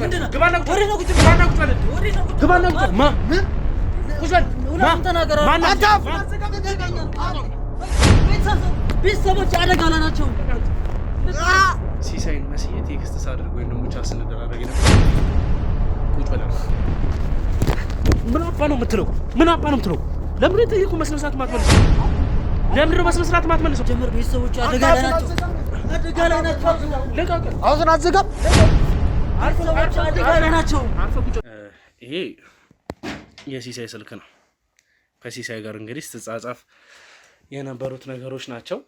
ምንድነው? ግባና ቁጭ ወሬ ነው ቁጭ ግባና ቁጭ አለ። ወሬ ነው ቁጭ ግባና ቁጭ ማ ምን ቁጭ አለ ማ ተናገረ። አንተ ቤተሰቦች አደጋ ላይ ናቸው። ሲሳይን መስዬ ቴክስት ሳደርግ ወይም ደግሞ ቻት ስንደራረግ ነበር። ቁጭ በላ። ምን አባ ነው የምትለው? ምን አባ ነው የምትለው? ለምን የጠየቁ መስለ ሰዓት ማትመልስ? ለምን ነው መስለ ሰዓት ማትመልስ? ጀመር ቤተሰቦች አደጋ ላይ ናቸው። አደጋ ላይ ናቸው። ለቃቀ አሁን አዘጋም። ቤተሰቦች አደጋ ላይ ናቸው። ይሄ የሲሳይ ስልክ ነው። ከሲሳይ ጋር እንግዲህ ስትጻጻፍ የነበሩት ነገሮች ናቸው።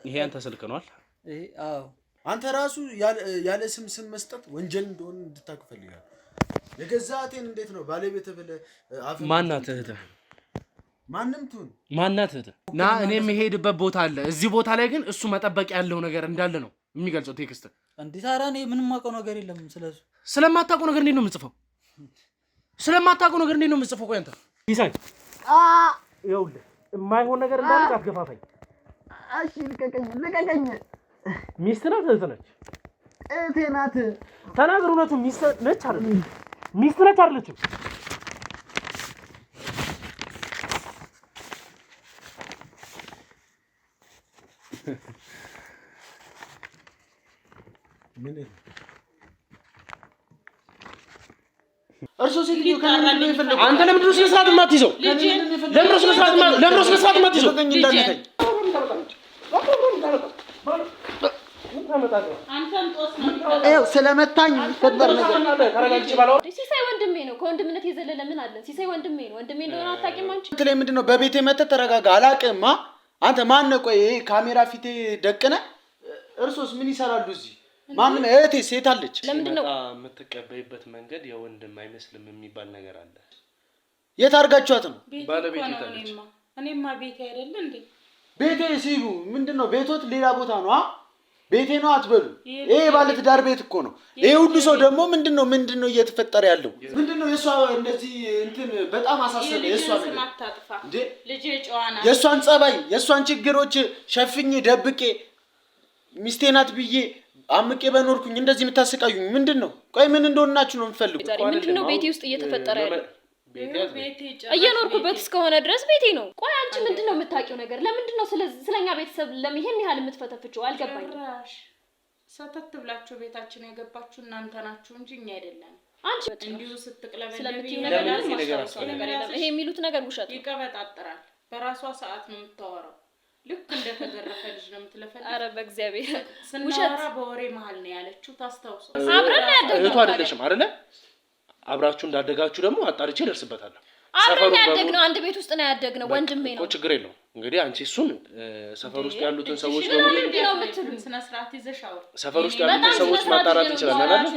ይሄ አንተ ስልክ ነው አይደል? አዎ። አንተ ራሱ ያለ ስም መስጠት ወንጀል እንደሆነ እንድታክፈልኛል። የገዛቴን እንዴት ነው ባለቤት ብለህ ማናት እህትህ? ማንም ትሁን ማናት እህትህ? ና እኔ የምሄድበት ቦታ አለ። እዚህ ቦታ ላይ ግን እሱ መጠበቅ ያለው ነገር እንዳለ ነው የሚገልጸው ቴክስት። እንዴት አራ እኔ ምንም ማውቀው ነገር የለም ስለሱ። ስለማታውቀው ነገር እንዴት ነው የምጽፈው? ስለማታውቀው ነገር እንዴት ነው የምጽፈው? ቆይ አንተ ሲሳይ ይኸውልህ የማይሆን ነገር እንዳለ አትገፋፋኝ። እሺ ልቀቀኝ። ሚስት ናት እህት ነች? እህቴ ናት። ተናገር። እውነቱን ሚስት ነች አይደል? ሚስት ነች አይደለችም? ምን እርሶ ሲልዩ ካራለ ይፈልግ አንተ ለምንድን ነው ስነ ስርዓት የማትይዘው? ለምንድን ነው ስነ ስርዓት የማትይዘው? ስለመታኝ ፈጠር ነገር ሲሳይ ወንድሜ ነው። ከወንድምነት የዘለለ ምን አለ? ሲሳይ ወንድሜ ነው። ወንድሜ እንደሆነ አታውቂም አንቺ? ትለኝ ምንድን ነው? በቤቴ መተህ ተረጋጋ። አላውቅም። አንተ ማን ነህ? ቆይ ካሜራ ፊቴ ደቅነህ እርሶስ ምን ይሰራሉ እዚህ? ማንም እህቴ ሴት አለች። ለምንድን ነው የምትቀበይበት መንገድ የወንድም አይመስልም የሚባል ነገር አለ። የት አድርጋችኋት ነው? ባለቤት ይታለች። እኔማ ቤቴ አይደለ እንዴ? ቤቴ ሲሉ ምንድነው? ቤቶት ሌላ ቦታ ነው። ቤቴ ነው አትበሉ። ይሄ ባለ ትዳር ቤት እኮ ነው። ይሄ ሁሉ ሰው ደግሞ ምንድነው እየተፈጠረ ያለው? ምንድነው የሷ እንደዚህ እንትን በጣም አሳሰበ። የሷ እንዴ ልጅ ጨዋና የሷን ጸባይ የሷን ችግሮች ሸፍኜ ደብቄ ሚስቴ ናት ብዬ አምቄ በኖርኩኝ እንደዚህ የምታሰቃዩኝ ምንድነው? ቆይ ምን እንደሆናችሁ ነው የምትፈልጉት? ምንድነው ቤቴ ውስጥ እየተፈጠረ ያለው? እየኖርኩበት እስከሆነ ድረስ ቤቴ ነው። ቆይ አንቺ ምንድነው የምታውቂው ነገር? ለምንድነው ስለኛ ቤተሰብ ይሄን ያህል የምትፈተፍጪው? አልገባኝ። ሰተት ብላችሁ ቤታችን የገባችሁ እናንተ ናችሁ እንጂ እኛ አይደለም። አንቺ እንዲሁ ስትቅለበለብ ስለምትዩ ነገር የለም። ይሄ የሚሉት ነገር ውሸት ነው። ይቀበጣጥራል። በራሷ ሰዓት ነው የምታወራው። ልክ እንደተገረፈ ልጅ ነው የምትለፈልፈው። ኧረ በእግዚአብሔር ስናወራ በወሬ መሀል ነው ያለችው። ታስታውሰው። አብረን ያደግነው እህቱ አይደለሽም አይደለ? አብራችሁ እንዳደጋችሁ ደግሞ አጣርቼ ደርስበታለሁ። አብረን ያደግነው አንድ ቤት ውስጥ ነው ያደግነው። ወንድሜ ነው። ችግር የለውም። እንግዲህ አንቺ እሱን ሰፈር ውስጥ ያሉትን ሰዎች ነው የምትሉት። ስነ ስርዓት ይዘሽ አውሪ። ሰፈር ውስጥ ያሉትን ሰዎች ማጣራት እንችላለን አይደል?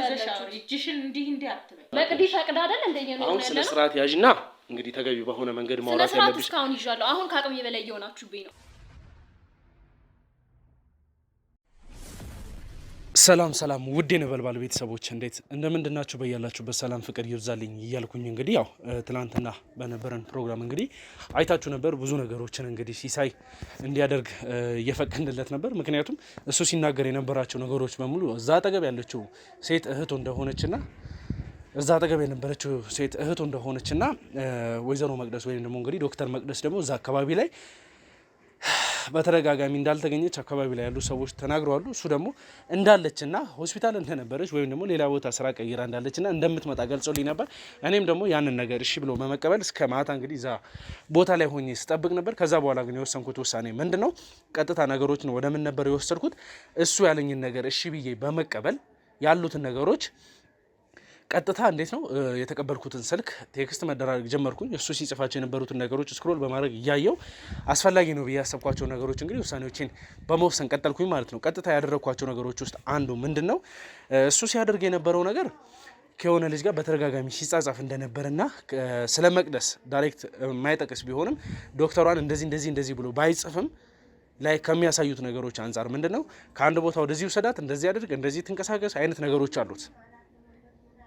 እጅሽን እንዲህ አትበይ። መቅዲ ፈቅዳ አይደል እንደኛ ነው። አሁን ስነ ስርዓት ያዥና እንግዲህ ተገቢ በሆነ መንገድ ማውራት ያለብሽ። እስካሁን ይዣለሁ። አሁን ከአቅሜ በላይ እየሆናችሁብኝ ነው። ሰላም ውድ የነበልባል ቤተሰቦች እንዴት እንደምንድናችሁ? በያላችሁበት ሰላም ፍቅር ይብዛልኝ እያልኩኝ እንግዲህ ያው ትላንትና በነበረን ፕሮግራም እንግዲህ አይታችሁ ነበር። ብዙ ነገሮችን እንግዲህ ሲሳይ እንዲያደርግ እየፈቀድንለት ነበር። ምክንያቱም እሱ ሲናገር የነበራቸው ነገሮች በሙሉ እዛ አጠገብ ያለችው ሴት እህቱ እንደሆነችና እዛ አጠገብ የነበረችው ሴት እህቱ እንደሆነችና ወይዘሮ መቅደስ ወይም ደግሞ እንግዲህ ዶክተር መቅደስ ደግሞ እዛ አካባቢ ላይ በተደጋጋሚ እንዳልተገኘች አካባቢ ላይ ያሉ ሰዎች ተናግረዋል። እሱ ደግሞ እንዳለችና ሆስፒታል እንደነበረች ወይም ደግሞ ሌላ ቦታ ስራ ቀይራ እንዳለችና እንደምትመጣ ገልጾልኝ ነበር። እኔም ደግሞ ያንን ነገር እሺ ብሎ በመቀበል እስከ ማታ እንግዲህ እዛ ቦታ ላይ ሆኜ ስጠብቅ ነበር። ከዛ በኋላ ግን የወሰንኩት ውሳኔ ምንድነው? ቀጥታ ነገሮችን ወደ ምን ነበር የወሰድኩት? እሱ ያለኝን ነገር እሺ ብዬ በመቀበል ያሉትን ነገሮች ቀጥታ እንዴት ነው የተቀበልኩትን ስልክ ቴክስት መደራረግ ጀመርኩኝ። እሱ ሲጽፋቸው የነበሩትን ነገሮች ስክሮል በማድረግ እያየው አስፈላጊ ነው ብዬ ያሰብኳቸው ነገሮች እንግዲህ ውሳኔዎችን በመወሰን ቀጠልኩኝ ማለት ነው። ቀጥታ ያደረግኳቸው ነገሮች ውስጥ አንዱ ምንድነው እሱ ሲያደርግ የነበረው ነገር ከሆነ ልጅ ጋር በተደጋጋሚ ሲጻጻፍ እንደነበርና ስለ መቅደስ ዳይሬክት የማይጠቅስ ቢሆንም ዶክተሯን እንደዚህ ብሎ ባይጽፍም ላይ ከሚያሳዩት ነገሮች አንፃር ምንድነው ከአንድ ቦታ ወደዚህ ውሰዳት፣ እንደዚህ አድርግ፣ እንደዚህ ትንቀሳቀስ አይነት ነገሮች አሉት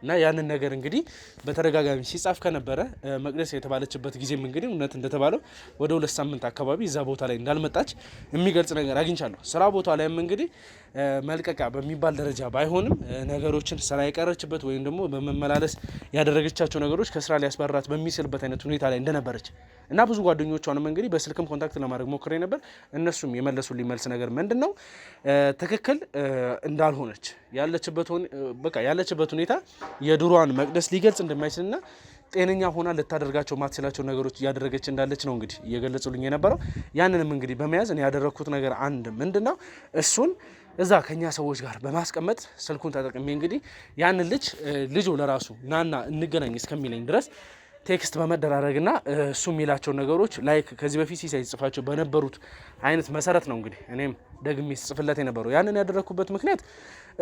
እና ያንን ነገር እንግዲህ በተደጋጋሚ ሲጻፍ ከነበረ መቅደስ የተባለችበት ጊዜም እንግዲህ እውነት እንደተባለው ወደ 2 ሳምንት አካባቢ እዛ ቦታ ላይ እንዳልመጣች የሚገልጽ ነገር አግኝቻለሁ። ስራ ቦታ ላይም እንግዲህ መልቀቂያ በሚባል ደረጃ ባይሆንም ነገሮችን ስራ የቀረችበት ወይም ደግሞ በመመላለስ ያደረገቻቸው ነገሮች ከስራ ሊያስባራት በሚስልበት አይነት ሁኔታ ላይ እንደነበረች እና ብዙ ጓደኞቿንም እንግዲህ በስልክም ኮንታክት ለማድረግ ሞክሬ ነበር። እነሱም የመለሱልኝ መልስ ነገር ምንድነው ትክክል እንዳልሆነች ያለችበት ሁኔታ የድሮዋን መቅደስ ሊገልጽ እንደማይችልና ጤነኛ ሆና ልታደርጋቸው ማትችላቸው ነገሮች እያደረገች እንዳለች ነው እንግዲህ እየገለጹልኝ የነበረው። ያንንም እንግዲህ በመያዝ እኔ ያደረኩት ነገር አንድ ምንድነው እሱን እዛ ከኛ ሰዎች ጋር በማስቀመጥ ስልኩን ተጠቅሜ እንግዲህ ያንን ልጁ ለራሱ ናና እንገናኝ እስከሚለኝ ድረስ ቴክስት በመደራረግና እሱ የሚላቸው ነገሮች ላይክ ከዚህ በፊት ሲሳይ ጽፋቸው በነበሩት አይነት መሰረት ነው እንግዲህ እኔም ደግሜ ጽፍለት የነበረው። ያንን ያደረኩበት ምክንያት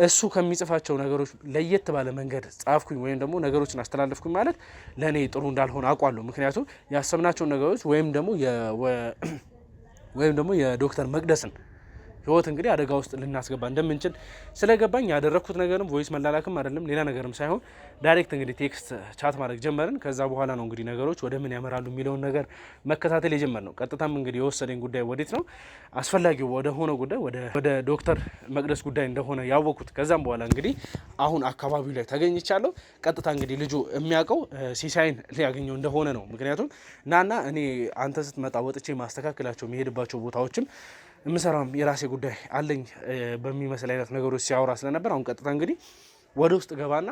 እሱ ከሚጽፋቸው ነገሮች ለየት ባለ መንገድ ጻፍኩኝ ወይም ደግሞ ነገሮችን አስተላለፍኩኝ ማለት ለኔ ጥሩ እንዳልሆነ አውቃለሁ። ምክንያቱም ያሰብናቸው ነገሮች ወይም ደግሞ የዶክተር መቅደስን ህይወት እንግዲህ አደጋ ውስጥ ልናስገባ እንደምንችል ስለገባኝ ያደረኩት ነገርም ቮይስ መላላክም አይደለም ሌላ ነገርም ሳይሆን ዳይሬክት እንግዲህ ቴክስት ቻት ማድረግ ጀመርን። ከዛ በኋላ ነው እንግዲህ ነገሮች ወደ ምን ያመራሉ የሚለውን ነገር መከታተል የጀመርነው። ቀጥታም እንግዲህ የወሰደኝ ጉዳይ ወዴት ነው አስፈላጊው ወደ ሆነ ጉዳይ ወደ ዶክተር መቅደስ ጉዳይ እንደሆነ ያወቅኩት። ከዛም በኋላ እንግዲህ አሁን አካባቢው ላይ ተገኝቻለሁ። ቀጥታ እንግዲህ ልጁ የሚያውቀው ሲሳይን ሊያገኘው እንደሆነ ነው። ምክንያቱም ናና እኔ አንተ ስትመጣ ወጥቼ ማስተካከላቸው የሚሄድባቸው ቦታዎችም የምሰራም የራሴ ጉዳይ አለኝ በሚመስል አይነት ነገሮች ሲያወራ ስለነበር አሁን ቀጥታ እንግዲህ ወደ ውስጥ ገባና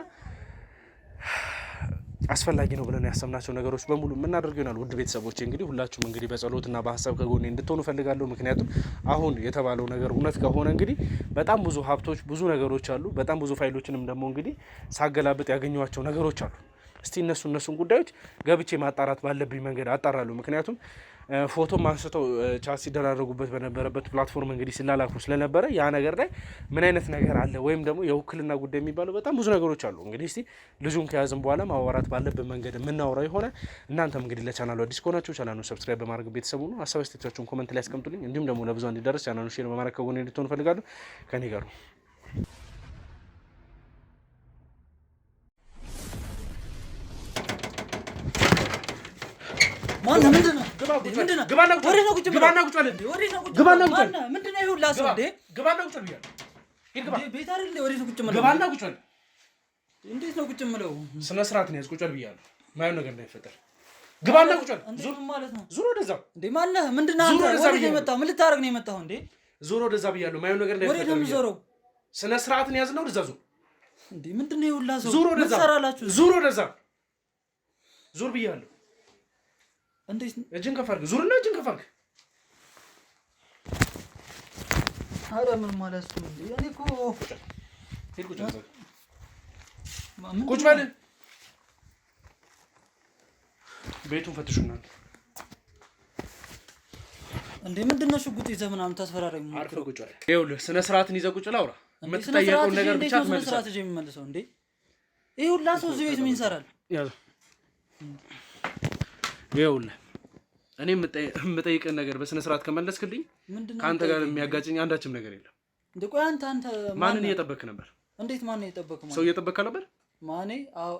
አስፈላጊ ነው ብለን ያሰብናቸው ነገሮች በሙሉ የምናደርገው ይሆናል። ውድ ቤተሰቦቼ እንግዲህ ሁላችሁም እንግዲህ በጸሎትና በሀሳብ ከጎኔ እንድትሆኑ ፈልጋለሁ። ምክንያቱም አሁን የተባለው ነገር እውነት ከሆነ እንግዲህ በጣም ብዙ ሀብቶች፣ ብዙ ነገሮች አሉ። በጣም ብዙ ፋይሎችንም ደግሞ እንግዲህ ሳገላብጥ ያገኘኋቸው ነገሮች አሉ። እስቲ እነሱን ጉዳዮች ገብቼ ማጣራት ባለብኝ መንገድ አጣራለሁ። ምክንያቱም ፎቶም አንስተው ቻት ሲደራረጉበት በነበረበት ፕላትፎርም እንግዲህ ሲላላኩ ስለነበረ ያ ነገር ላይ ምን አይነት ነገር አለ ወይም ደግሞ የውክልና ጉዳይ የሚባለው በጣም ብዙ ነገሮች አሉ። እንግዲህ እስቲ ልጁን ከያዝን በኋላ ማዋራት ባለብን መንገድ የምናወራው የሆነ እናንተም እንግዲህ ለቻናሉ አዲስ ከሆናችሁ ቻናሉን ሰብስክራይብ በማድረግ ቤተሰቡ ነው። ሀሳብ አስተያየታችሁን ኮመንት ላይ ያስቀምጡልኝ። እንዲሁም ደግሞ ለብዙ እንዲደርስ ቻናሉን ሼር በማድረግ ከጎኔ እንድትሆኑ እፈልጋለሁ። ከኔ ጋር ነው። ስነ ስርዓት ነው ያዝቁጭ ብያለሁ። ማየው ነገር እንዳይፈጠር ግባና ቁጭ በል። ዙር ወደዛ እንዴ! ማነህ? ምንድነው አንተ? ወዴት ነው የመጣው? ምን ልታረግ ነው የመጣው እንዴ? ዙር ወደዛ ብያለሁ። ማየው ነገር እንዳይፈጠር። ወዴት ነው የምዞረው? ስነ ስርዓትን ያዝና ወደዛ ዙር። እንዴ ምንድነው ይውላ ሰው? ዙር ወደዛ። ዙር ወደዛ። ዙር ብያለሁ። እንዴት እጅን ከፍ አድርግ። ዙርና እጅን ከፍ አድርግ። ኧረ ምን ማለት ነው? እኔ እኮ ቁጭ በል። ቤቱን ፈትሹና እንዴ ምንድነው ሽጉጥ ይዘህ ምናምን ታስፈራራኝ? አርፈህ ቁጭ በል። ይኸውልህ ስነ ስርዓትን ይዘህ ቁጭ ላውራ። የምትጠየቀውን ነገር ብቻ ትመልሳለህ። ስነ ስርዓት ይዤ የምመልሰው እንዴ? ይሄ ሁላ ሰው እዚህ ቤት ምን ይሰራል? ያዘው። ይኸውልህ እኔ የምጠይቅህን ነገር በስነ ስርዓት ከመለስክልኝ ከአንተ ጋር የሚያጋጭኝ አንዳችም ነገር የለም። እንዴ ቆይ አንተ ማንን እየጠበቅህ ነበር? እንዴት ማንን እየጠበቅህ ማለት? ሰው እየጠበቅህ ነበር? ማኔ? አዎ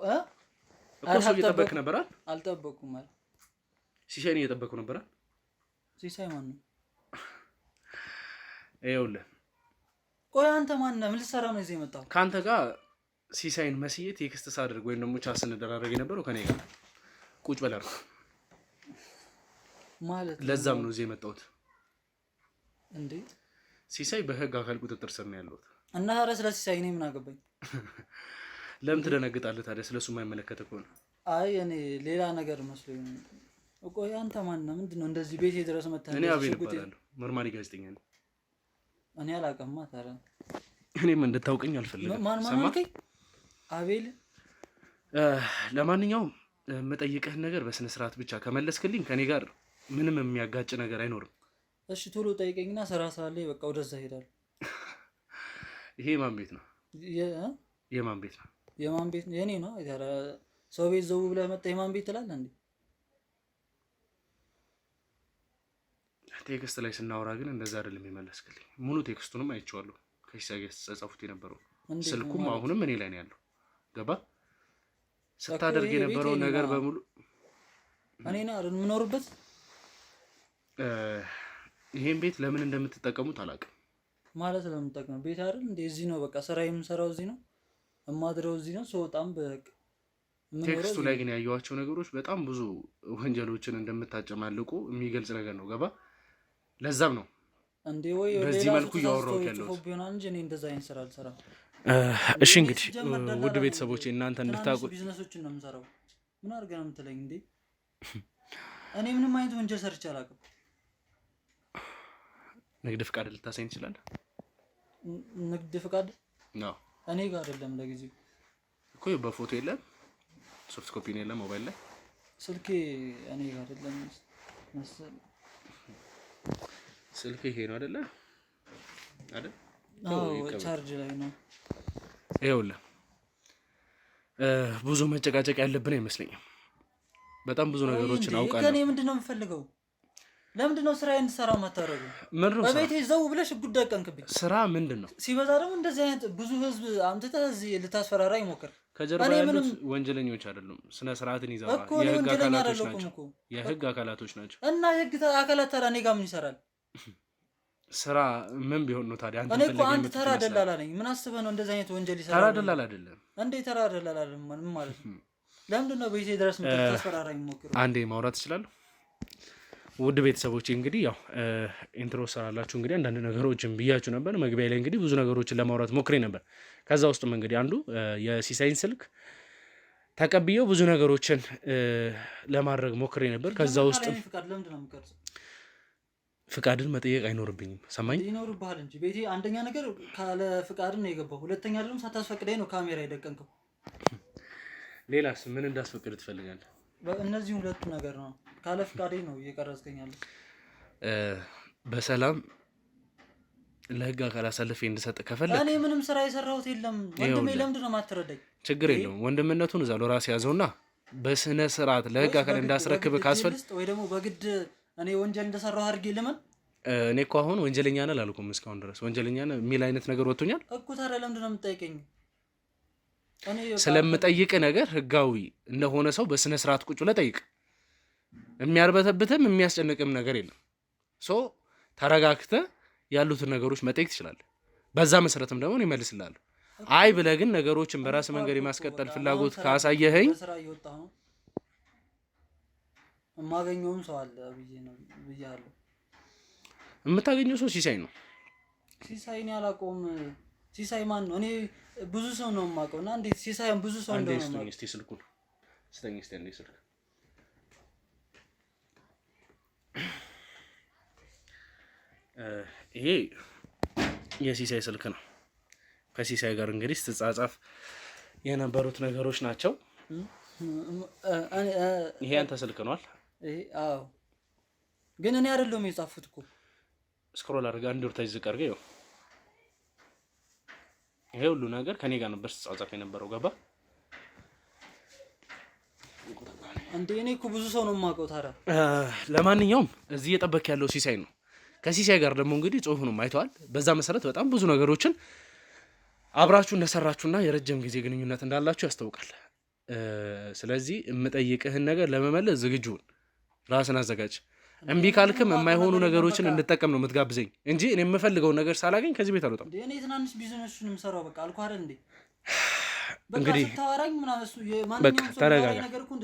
እኮ ሰው እየጠበቅህ ነበር አይደል? አልጠበቅኩም ማለት ሲሳይን እየጠበቅህ ነበር አይደል? ሲሳይ ማን ነው? ይኸውልህ ቆይ አንተ ማን ነህ? ምን ልትሰራ ነው እዚህ የመጣው? ከአንተ ጋር ሲሳይን መስዬ ቴክስት ሳደርግ ወይም ደግሞ ቻት ስንደራረግ የነበረው ከኔ ጋር ቁጭ በል አልኩህ ማለት ነው። ለዛም ነው እዚህ የመጣሁት። እንዴ ሲሳይ በህግ አካል ቁጥጥር ስር ነው ያለው እና ኧረ ስለ ሲሳይ እኔ ምን አገባኝ? ለምን ትደነግጣለህ ታዲያ? ስለሱ የማይመለከትህ ከሆነ? አይ እኔ ሌላ ነገር መስሎኝ ነው። ቆይ አንተ ማን ነህ? ምንድነው እንደዚህ ቤቴ ድረስ መጣህ? እኔ አቤል እባላለሁ፣ መርማሪ ጋዜጠኛ ነኝ። እኔ አላውቅም ታዲያ። እኔም እንድታውቀኝ አልፈልግም። ማን አልከኝ? አቤል። ለማንኛውም የምጠይቅህን ነገር በስነ ስርዓት ብቻ ከመለስክልኝ ከኔ ጋር ምንም የሚያጋጭ ነገር አይኖርም። እሺ ቶሎ ጠይቀኝና ስራ ስላለኝ በቃ ወደዛ ሄዳለሁ። ይሄ የማን ቤት ነው? የማን ቤት ነው? የማን ቤት ነው? የኔ ነው። ሰው ቤት ዘው ብለህ መጣህ የማን ቤት ትላለህ እንዴ? ቴክስት ላይ ስናወራ ግን እንደዛ አይደለም የመለስክልኝ። ሙሉ ቴክስቱንም አይቼዋለሁ። ከሲሳይ ጋር ተጻጻፉት የነበረው ስልኩም አሁንም እኔ ላይ ነው ያለው። ገባ? ስታደርግ የነበረው ነገር በሙሉ እኔ ነው አይደል የምኖርበት። ይሄን ቤት ለምን እንደምትጠቀሙት አላውቅም። ማለት ለምንጠቅመው ቤት አይደል እንዴ? እዚህ ነው በቃ ስራ የምሰራው እዚህ ነው፣ እማድረው እዚህ ነው። ስወጣም በቃ ቴክስቱ ላይ ግን ያየኋቸው ነገሮች በጣም ብዙ ወንጀሎችን እንደምታጨማልቁ የሚገልጽ ነገር ነው። ገባ? ለዛም ነው እንዴ ወይ በዚህ መልኩ እያወራሁት ያለሁት ቢሆን እንጂ እኔ እንደዛ አይነት ስራ አልሰራም። እሺ እንግዲህ ውድ ቤተሰቦቼ እናንተ እንድታውቁት ቢዝነሶችን ነው የምሰራው። ምን አድርገህ ነው የምትለኝ እንዴ? እኔ ምንም አይነት ወንጀል ሰርቼ አላውቅም። ንግድ ፍቃድ ልታሳይ ትችላለህ? ንግድ ፍቃድ ነው እኔ ጋር አይደለም ለጊዜው እኮ በፎቶ የለም፣ ሶፍት ኮፒ ነው የለም፣ ሞባይል ላይ ስልኬ እኔ ጋር አይደለም መሰለኝ። ስልክ ይሄ ነው አይደለ? አይደል? ቻርጅ ላይ ነው። ይኸውልህ ብዙ መጨቃጨቅ ያለብን አይመስለኝም። በጣም ብዙ ነገሮችን አውቃለሁ። ከኔ ምንድነው የምፈልገው? ለምንድነው ስራዬን እንድሰራ ማታረጉ? በቤቴ ዘው ብለሽ ጉዳይ ቀንክብኝ። ስራ ምንድነው? ሲበዛ ደግሞ እንደዚህ አይነት ብዙ ህዝብ አምጥተህ እዚህ ልታስፈራራ ይሞክር። ከጀርባ ያሉት ወንጀለኞች አይደሉም፣ ስነ ስርዓትን ይዘው የህግ አካላቶች ናቸው። እና የህግ አካላት ታዲያ እኔ ጋር ምን ይሰራል? ስራ ምን ቢሆን ነው ታዲያ? እኔ እኮ አንድ ተራ ደላላ ነኝ። ምን አስበህ ነው እንደዚህ አይነት ወንጀል ይሰራል? ተራ ደላላ አይደለም እንዴ? ተራ ደላላ አይደለም ምን ማለት ነው? ለምንድን ነው ቤቴ ድረስ ልታስፈራራኝ ሞክር? አንዴ ማውራት እችላለሁ? ውድ ቤተሰቦቼ እንግዲህ ያው ኢንትሮ ሰራላችሁ እንግዲህ አንዳንድ ነገሮችን ብያችሁ ነበር። መግቢያ ላይ እንግዲህ ብዙ ነገሮችን ለማውራት ሞክሬ ነበር። ከዛ ውስጥም እንግዲህ አንዱ የሲሳይን ስልክ ተቀብዬው ብዙ ነገሮችን ለማድረግ ሞክሬ ነበር። ከዛ ውስጥ ፍቃድን መጠየቅ አይኖርብኝም። ሰማኝ ይኖርብሃል እንጂ ቤቴ አንደኛ ነገር ካለ ፍቃድን ነው የገባው። ሁለተኛ ደግሞ ሳታስፈቅደኝ ነው ካሜራ የደቀንከው። ሌላስ ምን እንዳስፈቅድ ትፈልጋለህ? እነዚህ ሁለቱ ነገር ነው። ካለ ፍቃዴ ነው እየቀረጽከኛለህ። በሰላም ለህግ አካል አሳልፌ እንድሰጥ ከፈለክ እኔ ምንም ስራ የሰራሁት የለም ወንድሜ። ለምንድን ነው የማትረዳኝ? ችግር የለውም ወንድምነቱን እዛው ለራሴ ያዘውና በስነ ስርዓት ለህግ አካል እንዳስረክብ ካስፈልግ ወይ ደግሞ በግድ እኔ ወንጀል እንደሰራሁ አድርጌ ለምን? እኔ እኮ አሁን ወንጀለኛ ነህ አላልኩም እስካሁን ድረስ። ወንጀለኛ ነህ የሚል አይነት ነገር ወጥቶኛል እኮ። ታዲያ ለምንድን ነው የምትጠይቀኝ? ስለምጠይቅ ነገር ህጋዊ እንደሆነ ሰው በስነ ስርዓት ቁጭ ብለህ ጠይቅ። የሚያርበተብትም የሚያስጨንቅም ነገር የለም። ሶ ተረጋግተህ ያሉትን ነገሮች መጠየቅ ትችላለህ። በዛ መሰረትም ደግሞ እኔ እመልስልሃለሁ። አይ ብለህ ግን ነገሮችን በራስ መንገድ የማስቀጠል ፍላጎት ካሳየኸኝ ስራ እየወጣህ ነው የማገኘውም ሰው አለ ብያለሁ። የምታገኘው ሰው ሲሳይ ነው። ሲሳይን ያላቆም ሲሳይ ማን ነው? እኔ ብዙ ሰው ነው የማውቀው እና እንዴት ሲሳይን ብዙ ሰው እንደሆነ ነው? እስቲ ስልኩን ስተኝ እስቲ እንዴ ስልክ ይሄ የሲሳይ ስልክ ነው። ከሲሳይ ጋር እንግዲህ ስትጻጻፍ የነበሩት ነገሮች ናቸው። ይሄ አንተ ስልክ ነዋል? አዎ፣ ግን እኔ አይደለሁም የጻፍኩት እኮ። ስክሮል አድርጋ አንድ ወርታጅ ዝቅ አድርገህ ይኸው፣ ይሄ ሁሉ ነገር ከኔ ጋር ነበር ስትጻጻፍ የነበረው። ገባ እንዴ? እኔ እኮ ብዙ ሰው ነው የማውቀው። ታዲያ ለማንኛውም እዚህ እየጠበክ ያለው ሲሳይ ነው። ከሲሳይ ጋር ደግሞ እንግዲህ ጽሁፉንም አይተዋል። በዛ መሰረት በጣም ብዙ ነገሮችን አብራችሁ እንደሰራችሁና የረጅም ጊዜ ግንኙነት እንዳላችሁ ያስታውቃል። ስለዚህ የምጠይቅህን ነገር ለመመለስ ዝግጁን ራስን አዘጋጅ። እምቢ ካልክም የማይሆኑ ነገሮችን እንድጠቀም ነው የምትጋብዘኝ እንጂ እኔ የምፈልገውን ነገር ሳላገኝ ከዚህ ቤት አልወጣም። እኔ ትናንሽ ቢዝነስን የምሰራው በቃ አልኩህ አይደል እንዴ? እንግዲህ በቃ ተረጋጋ፣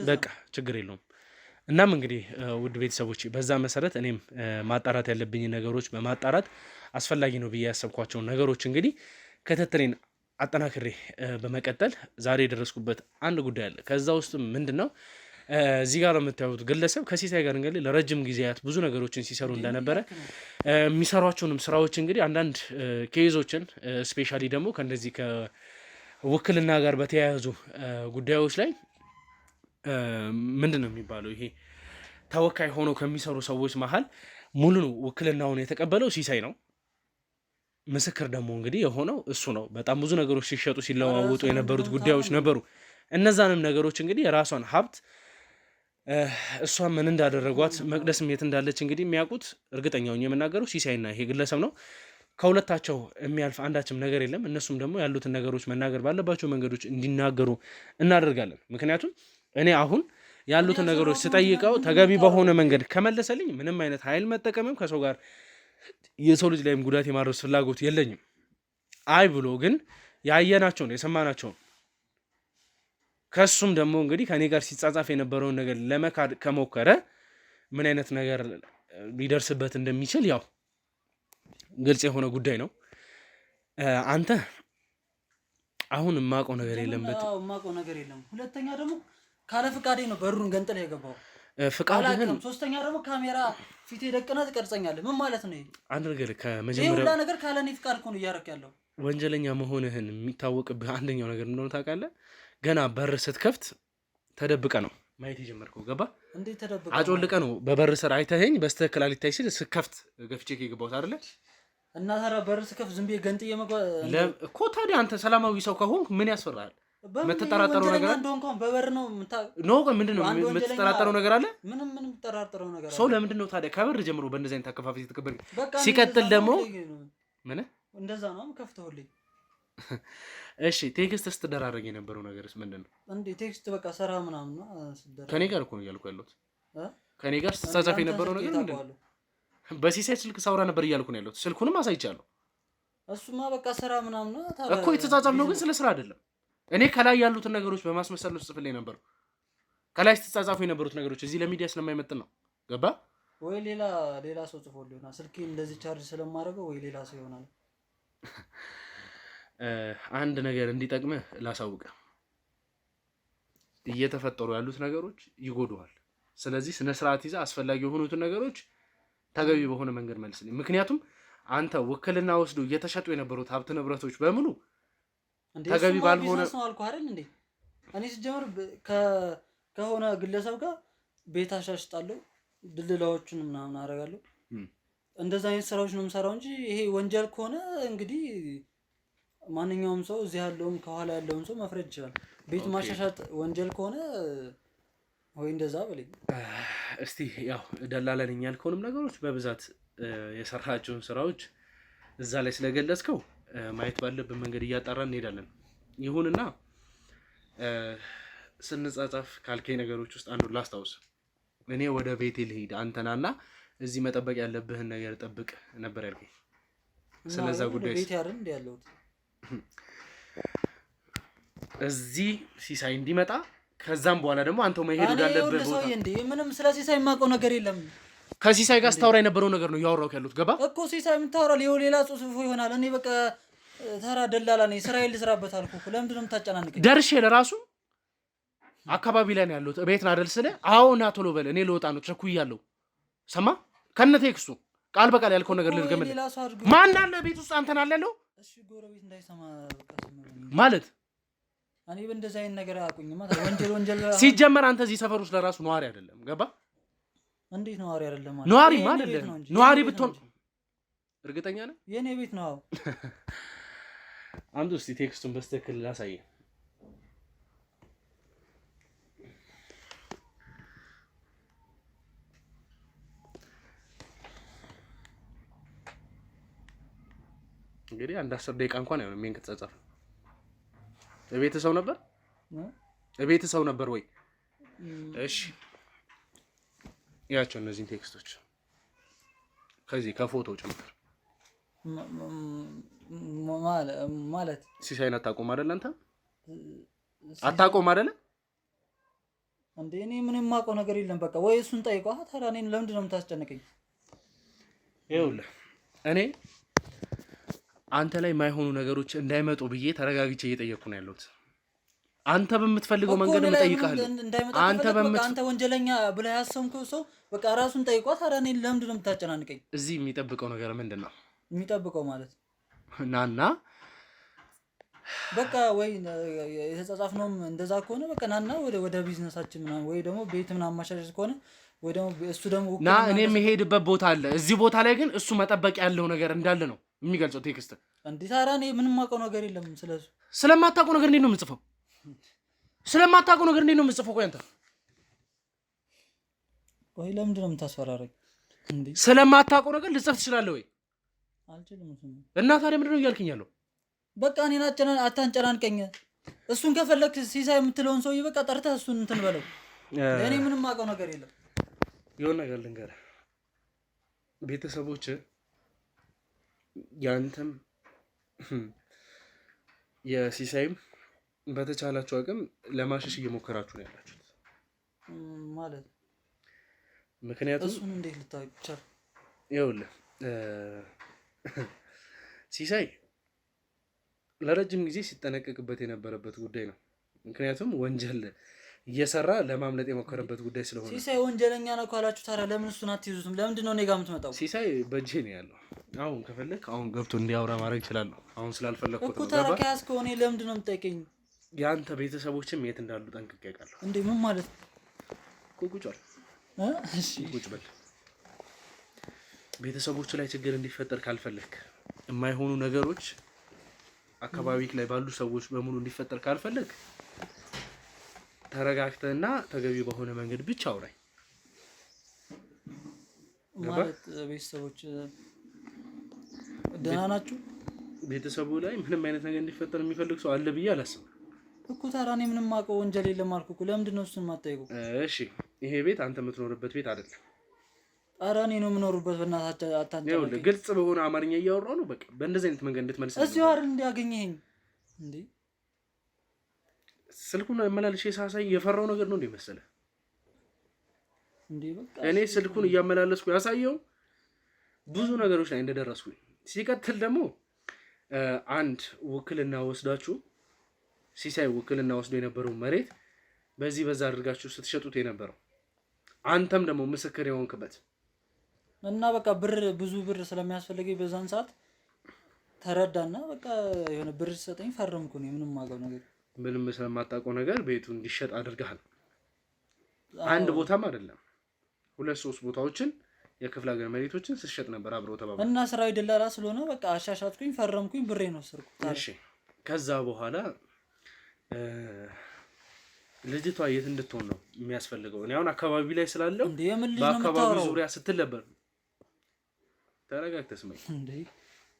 በቃ ችግር የለውም። እናም እንግዲህ ውድ ቤተሰቦች በዛ መሰረት እኔም ማጣራት ያለብኝ ነገሮች በማጣራት አስፈላጊ ነው ብዬ ያሰብኳቸውን ነገሮች እንግዲህ ክትትሌን አጠናክሬ በመቀጠል ዛሬ የደረስኩበት አንድ ጉዳይ አለ። ከዛ ውስጥ ምንድነው እዚህ ጋር የምታዩት ግለሰብ ከሲሳይ ጋር እንግዲህ ለረጅም ጊዜያት ብዙ ነገሮችን ሲሰሩ እንደነበረ የሚሰሯቸውንም ስራዎች እንግዲህ አንዳንድ ኬዞችን ስፔሻሊ ደግሞ ከእንደዚህ ከውክልና ጋር በተያያዙ ጉዳዮች ላይ ምንድን ነው የሚባለው ይሄ ተወካይ ሆኖ ከሚሰሩ ሰዎች መሀል ሙሉ ውክልናውን የተቀበለው ሲሳይ ነው። ምስክር ደግሞ እንግዲህ የሆነው እሱ ነው። በጣም ብዙ ነገሮች ሲሸጡ ሲለዋወጡ የነበሩት ጉዳዮች ነበሩ። እነዛንም ነገሮች እንግዲህ የራሷን ሀብት እሷ ምን እንዳደረጓት መቅደስም የት እንዳለች እንግዲህ የሚያውቁት እርግጠኛውን የምናገረው ሲሳይና ይሄ ግለሰብ ነው። ከሁለታቸው የሚያልፍ አንዳችም ነገር የለም። እነሱም ደግሞ ያሉትን ነገሮች መናገር ባለባቸው መንገዶች እንዲናገሩ እናደርጋለን። ምክንያቱም እኔ አሁን ያሉትን ነገሮች ስጠይቀው ተገቢ በሆነ መንገድ ከመለሰልኝ ምንም አይነት ኃይል መጠቀምም ከሰው ጋር የሰው ልጅ ላይም ጉዳት የማድረስ ፍላጎት የለኝም። አይ ብሎ ግን ያየናቸውን የሰማናቸውን ከሱም ደግሞ እንግዲህ ከኔ ጋር ሲጻጻፍ የነበረውን ነገር ለመካድ ከሞከረ ምን አይነት ነገር ሊደርስበት እንደሚችል ያው ግልጽ የሆነ ጉዳይ ነው። አንተ አሁን የማውቀው ነገር የለምበት። አዎ የማውቀው ነገር የለም። ሁለተኛ ደግሞ ካለ ፍቃዴ ነው በሩን ገንጥል የገባው። ፍቃድህን ሶስተኛ ደግሞ ካሜራ ፊቴ ደቅና ትቀርጸኛለህ። ምን ማለት ነው? አንድ ነገር ይሄ ከመጀመሪያው ሁላ ነገር ካለ እኔ ፍቃድ እኮ ነው እያደረክ ያለው። ወንጀለኛ መሆንህን የሚታወቅብህ አንደኛው ነገር እንደሆነ ታውቃለህ። ገና በር ስትከፍት ተደብቀ ነው ማየት የጀመርከው። ገባ? እንዴት ተደብቀ? አጮልቀ ነው በበር ስር አይተኸኝ በስተክል አልታይ ሲል ስከፍት ገፍቼ ከገባሁት አይደለ? እና ታዲያ በር ስከፍት ዝም ብዬ ገንጥዬ መግባት እኮ። ታዲያ አንተ ሰላማዊ ሰው ከሆንክ ምን ያስፈራል? የምትጠራጠረው ነገር አለ? በበር ነው ኖ ምንድን ነው የምትጠራጠረው ነገር አለ? ምንም የምትጠራጠረው ነገር አለ? ሰው ለምንድን ነው ታዲያ ከበር ጀምሮ በእንደዚህ አይነት አከፋፈት የተከበር? ሲቀጥል ደግሞ ምን እንደዛ ነው ከፍተውልኝ። እሺ ቴክስት ስትደራረግ የነበረው ነገርስ ምንድን ነው? እንዴ ቴክስት በቃ ሰራ ምናምን ነው ስትደራረግ። ከኔ ጋር እኮ ነው እያልኩ ያለሁት። ከኔ ጋር ስትጻጻፍ የነበረው ነገር ምንድን ነው? በሲሳይ ስልክ ሳውራ ነበር እያልኩ ነው ያለሁት። ስልኩንም አሳይቻለሁ። እሱማ በቃ ሰራ ምናምን ነው እኮ የተጻጻፍነው፣ ግን ስለ ስራ አይደለም። እኔ ከላይ ያሉትን ነገሮች በማስመሰል ውስጥ ጽፍልኝ ነበር። ከላይ ስትጻጻፉ የነበሩት ነገሮች እዚህ ለሚዲያ ስለማይመጥን ነው። ገባ ወይ? ሌላ ሰው ጽፎ ሊሆናል። ስልኬ እንደዚህ ቻርጅ ስለማደርገው ወይ ሌላ ሰው ይሆናል። አንድ ነገር እንዲጠቅምህ ላሳውቅህ። እየተፈጠሩ ያሉት ነገሮች ይጎዱሃል። ስለዚህ ስነ ስርዓት ይዘህ አስፈላጊ የሆኑትን ነገሮች ተገቢ በሆነ መንገድ መልስልኝ። ምክንያቱም አንተ ውክልና ወስዶ እየተሸጡ የነበሩት ሀብት ንብረቶች በሙሉ ተገቢ ባልሆነ ነው አልኩህ አይደል እንዴ? እኔ ሲጀምር ከሆነ ግለሰብ ጋር ቤት አሻሽጣለሁ፣ ድልላዎችን ምናምን አደርጋለሁ። እንደዛ አይነት ስራዎች ነው የምሰራው እንጂ ይሄ ወንጀል ከሆነ እንግዲህ ማንኛውም ሰው እዚህ ያለውም ከኋላ ያለውን ሰው መፍረድ ይችላል። ቤት ማሻሻጥ ወንጀል ከሆነ ወይ እንደዛ በለኝ። እስቲ ያው ደላለኝ ያልከውንም ነገሮች በብዛት የሰራቸውን ስራዎች እዛ ላይ ስለገለጽከው ማየት ባለብን መንገድ እያጣራን እንሄዳለን። ይሁንና ስንጻጻፍ ካልከኝ ነገሮች ውስጥ አንዱ ላስታውስ። እኔ ወደ ቤቴ ልሂድ አንተናና እዚህ መጠበቅ ያለብህን ነገር ጠብቅ ነበር ያልከኝ። ስለዛ ጉዳይ ቤት ያረን እንደ ያለውት እዚህ ሲሳይ እንዲመጣ ከዛም በኋላ ደግሞ አንተው መሄድ እንዳለበት ቦታ እንዴ ምንም ስለ ሲሳይ የማውቀው ነገር የለም። ከሲሳይ ጋር ስታወራ የነበረው ነገር ነው ያወራው ያሉት። ገባ እኮ ሲሳይ የምታወራው ሌው ሌላ ጽሁፍ ይሆናል። እኔ በቃ ተራ ደላላ ነኝ። ስራዬን ልስራበት አልኩ። ለምንድን ነው የምታጨናንቀኝ? ደርሼ ለራሱ አካባቢ ላይ ነው ያለሁት። ቤት ነው አይደል ስለ አዎ ና ቶሎ በል እኔ ልወጣ ነው ቸኩያለሁ። ሰማ ከነ ቴክስቱ ቃል በቃል ያልከው ነገር ልድገምልህ። ማን አለ ቤት ውስጥ አንተን አለ ያለው? እሺ ጎረቤት እንዳይሰማ በቃ ማለት እኔ በእንደዚህ አይነት ነገር አያውቁኝማ። ወንጀል ሲጀመር አንተ እዚህ ሰፈር ውስጥ ለራሱ ነዋሪ አይደለም። ገባ? እንዴት ነዋሪ አይደለም ማለት? ነዋሪ ማለት ነዋሪ ብትሆን እርግጠኛ ነህ? የኔ ቤት ነው። አዎ አንዱ እስቲ ቴክስቱን በስተክል ላሳየህ። እንግዲህ አንድ 10 ደቂቃ እንኳን አይሆንም። ምን ከተጻፈ ቤተሰብ ነበር ወይ? እሺ ያቸው እነዚህን ቴክስቶች ከዚህ ከፎቶ ጭምር ማለት ሲሳይን አታውቀውም አይደል? አንተ አታውቀውም አይደል እንዴ? እኔ ምንም የማውቀው ነገር የለም። በቃ ወይ እሱን ጠይቀው። ታዲያ እኔን ለምንድን ነው የምታስጨንቀኝ? ይኸውልህ እኔ አንተ ላይ የማይሆኑ ነገሮች እንዳይመጡ ብዬ ተረጋግቼ እየጠየቅኩ ነው ያለሁት። አንተ በምትፈልገው መንገድ እጠይቅሃለሁ። አንተ ወንጀለኛ ብለህ ያሰብከው ሰው በቃ ራሱን ጠይቋት። ታዲያ እኔን ለምንድን ነው የምታጨናንቀኝ? እዚህ የሚጠብቀው ነገር ምንድን ነው? የሚጠብቀው ማለት ናና በቃ ወይ የተጻጻፍነውም እንደዛ ከሆነ በቃ ናና ወደ ቢዝነሳችን ምናምን ወይ ደግሞ ቤት ምናምን ማሻሻል ከሆነ ወይ ደግሞ እሱ ደግሞ ና እኔ የምሄድበት ቦታ አለ። እዚህ ቦታ ላይ ግን እሱ መጠበቅ ያለው ነገር እንዳለ ነው የሚገልጸው ቴክስት። እንዴ ታዲያ እኔ ምንም የማውቀው ነገር የለም ስለሱ። ስለማታውቀው ነገር እንዴት ነው የምጽፈው? ስለማታውቀው ነገር እንዴት ነው የምጽፈው? ቆይ አንተ ወይ ለምንድን ነው የምታስፈራረኝ እንዴ? ስለማታውቀው ነገር ልጽፍ ትችላለህ ወይ? አልችልም። እና ታዲያ ምንድን ነው እያልከኝ ያለው? በቃ እኔን አታንጨናንቀኝ። እሱን ከፈለክ ሲሳይ የምትለውን ሰውዬ በቃ ጠርተህ እሱን እንትን በለው። እኔ ምንም የማውቀው ነገር የለም። የሆነ ነገር ልንገርህ፣ ቤተሰቦች ያንተም የሲሳይም በተቻላችሁ አቅም ለማሸሽ እየሞከራችሁ ነው ያላችሁት ማለት። ምክንያቱም እሱን እንዴት ልታውቅ ይቻላል? ይኸውልህ ሲሳይ ለረጅም ጊዜ ሲጠነቀቅበት የነበረበት ጉዳይ ነው። ምክንያቱም ወንጀል እየሰራ ለማምለጥ የሞከረበት ጉዳይ ስለሆነ። ሲሳይ ወንጀለኛ ነው ካላችሁ ታዲያ ለምን እሱን አትይዙትም? ለምንድን ነው እኔ ጋር የምትመጣው? ሲሳይ በእጄ ነው ያለው። አሁን ከፈለክ አሁን ገብቶ እንዲያወራ ማድረግ እችላለሁ። አሁን ስላልፈለኩት እኮ ታዲያ ከያዝከው እኔ ለምንድን ነው የምትጠይቀኝ? የአንተ ቤተሰቦችም የት እንዳሉ ጠንቅቄ አውቃለሁ። እንዴ ምን ማለት ቁጭ በል። እሺ ቁጭ በል። ቤተሰቦች ላይ ችግር እንዲፈጠር ካልፈለክ፣ የማይሆኑ ነገሮች አካባቢክ ላይ ባሉ ሰዎች በሙሉ እንዲፈጠር ካልፈለክ ተረጋግተህና ተገቢ በሆነ መንገድ ብቻ አውራኝ። ማለት ቤተሰቦች ደህና ናችሁ? ቤተሰቡ ላይ ምንም አይነት ነገር እንዲፈጠር የሚፈልግ ሰው አለ ብዬ አላስብም እኮ። ታዲያ እኔ ምንም አውቀው ወንጀል የለም አልኩ እኮ። ለምንድን ነው እሱን የማትጠይቁው? እሺ ይሄ ቤት አንተ የምትኖርበት ቤት አይደለም። ኧረ እኔ ነው የምኖርበት። በእናትህ አታንጨርጭኝ። ግልጽ በሆነ አማርኛ እያወራሁ ነው። በቃ በእንደዚህ አይነት መንገድ እንድትመልስ እዚሁ አይደል እንዲያገኘኸኝ እንዴ? ስልኩን አመላልሼ ሳሳይ የፈራው ነገር ነው እንዴ መሰለህ? እንዴ በቃ እኔ ስልኩን እያመላለስኩ ያሳየው ብዙ ነገሮች ላይ እንደደረስኩኝ። ሲቀጥል ደግሞ አንድ ውክልና ወስዳችሁ ሲሳይ ውክልና ወስዶ የነበረው መሬት በዚህ በዛ አድርጋችሁ ስትሸጡት የነበረው አንተም ደግሞ ምስክር የሆንክበት እና በቃ ብዙ ብር ስለሚያስፈልገኝ በዛን ሰዓት ተረዳና በቃ የሆነ ብር ሰጠኝ፣ ፈረምኩ። ነው ምንም ማውቀው ነገር ምንም ስለማታውቀው ነገር ቤቱ እንዲሸጥ አድርገሃል። አንድ ቦታም አይደለም 2-3 ቦታዎችን የክፍለ ሀገር መሬቶችን ስትሸጥ ነበር አብረው ተባባሉ። እና ስራው ደላላ ስለሆነ በቃ አሻሻጥኩኝ፣ ፈረምኩኝ፣ ብሬ ነው ወሰድኩት። እሺ ከዛ በኋላ ልጅቷ የት እንድትሆን ነው የሚያስፈልገው? እኔ አሁን አካባቢ ላይ ስላለው በአካባቢው ዙሪያ ስትል ነበር። ተረጋግተህ ስማኝ። እንዴ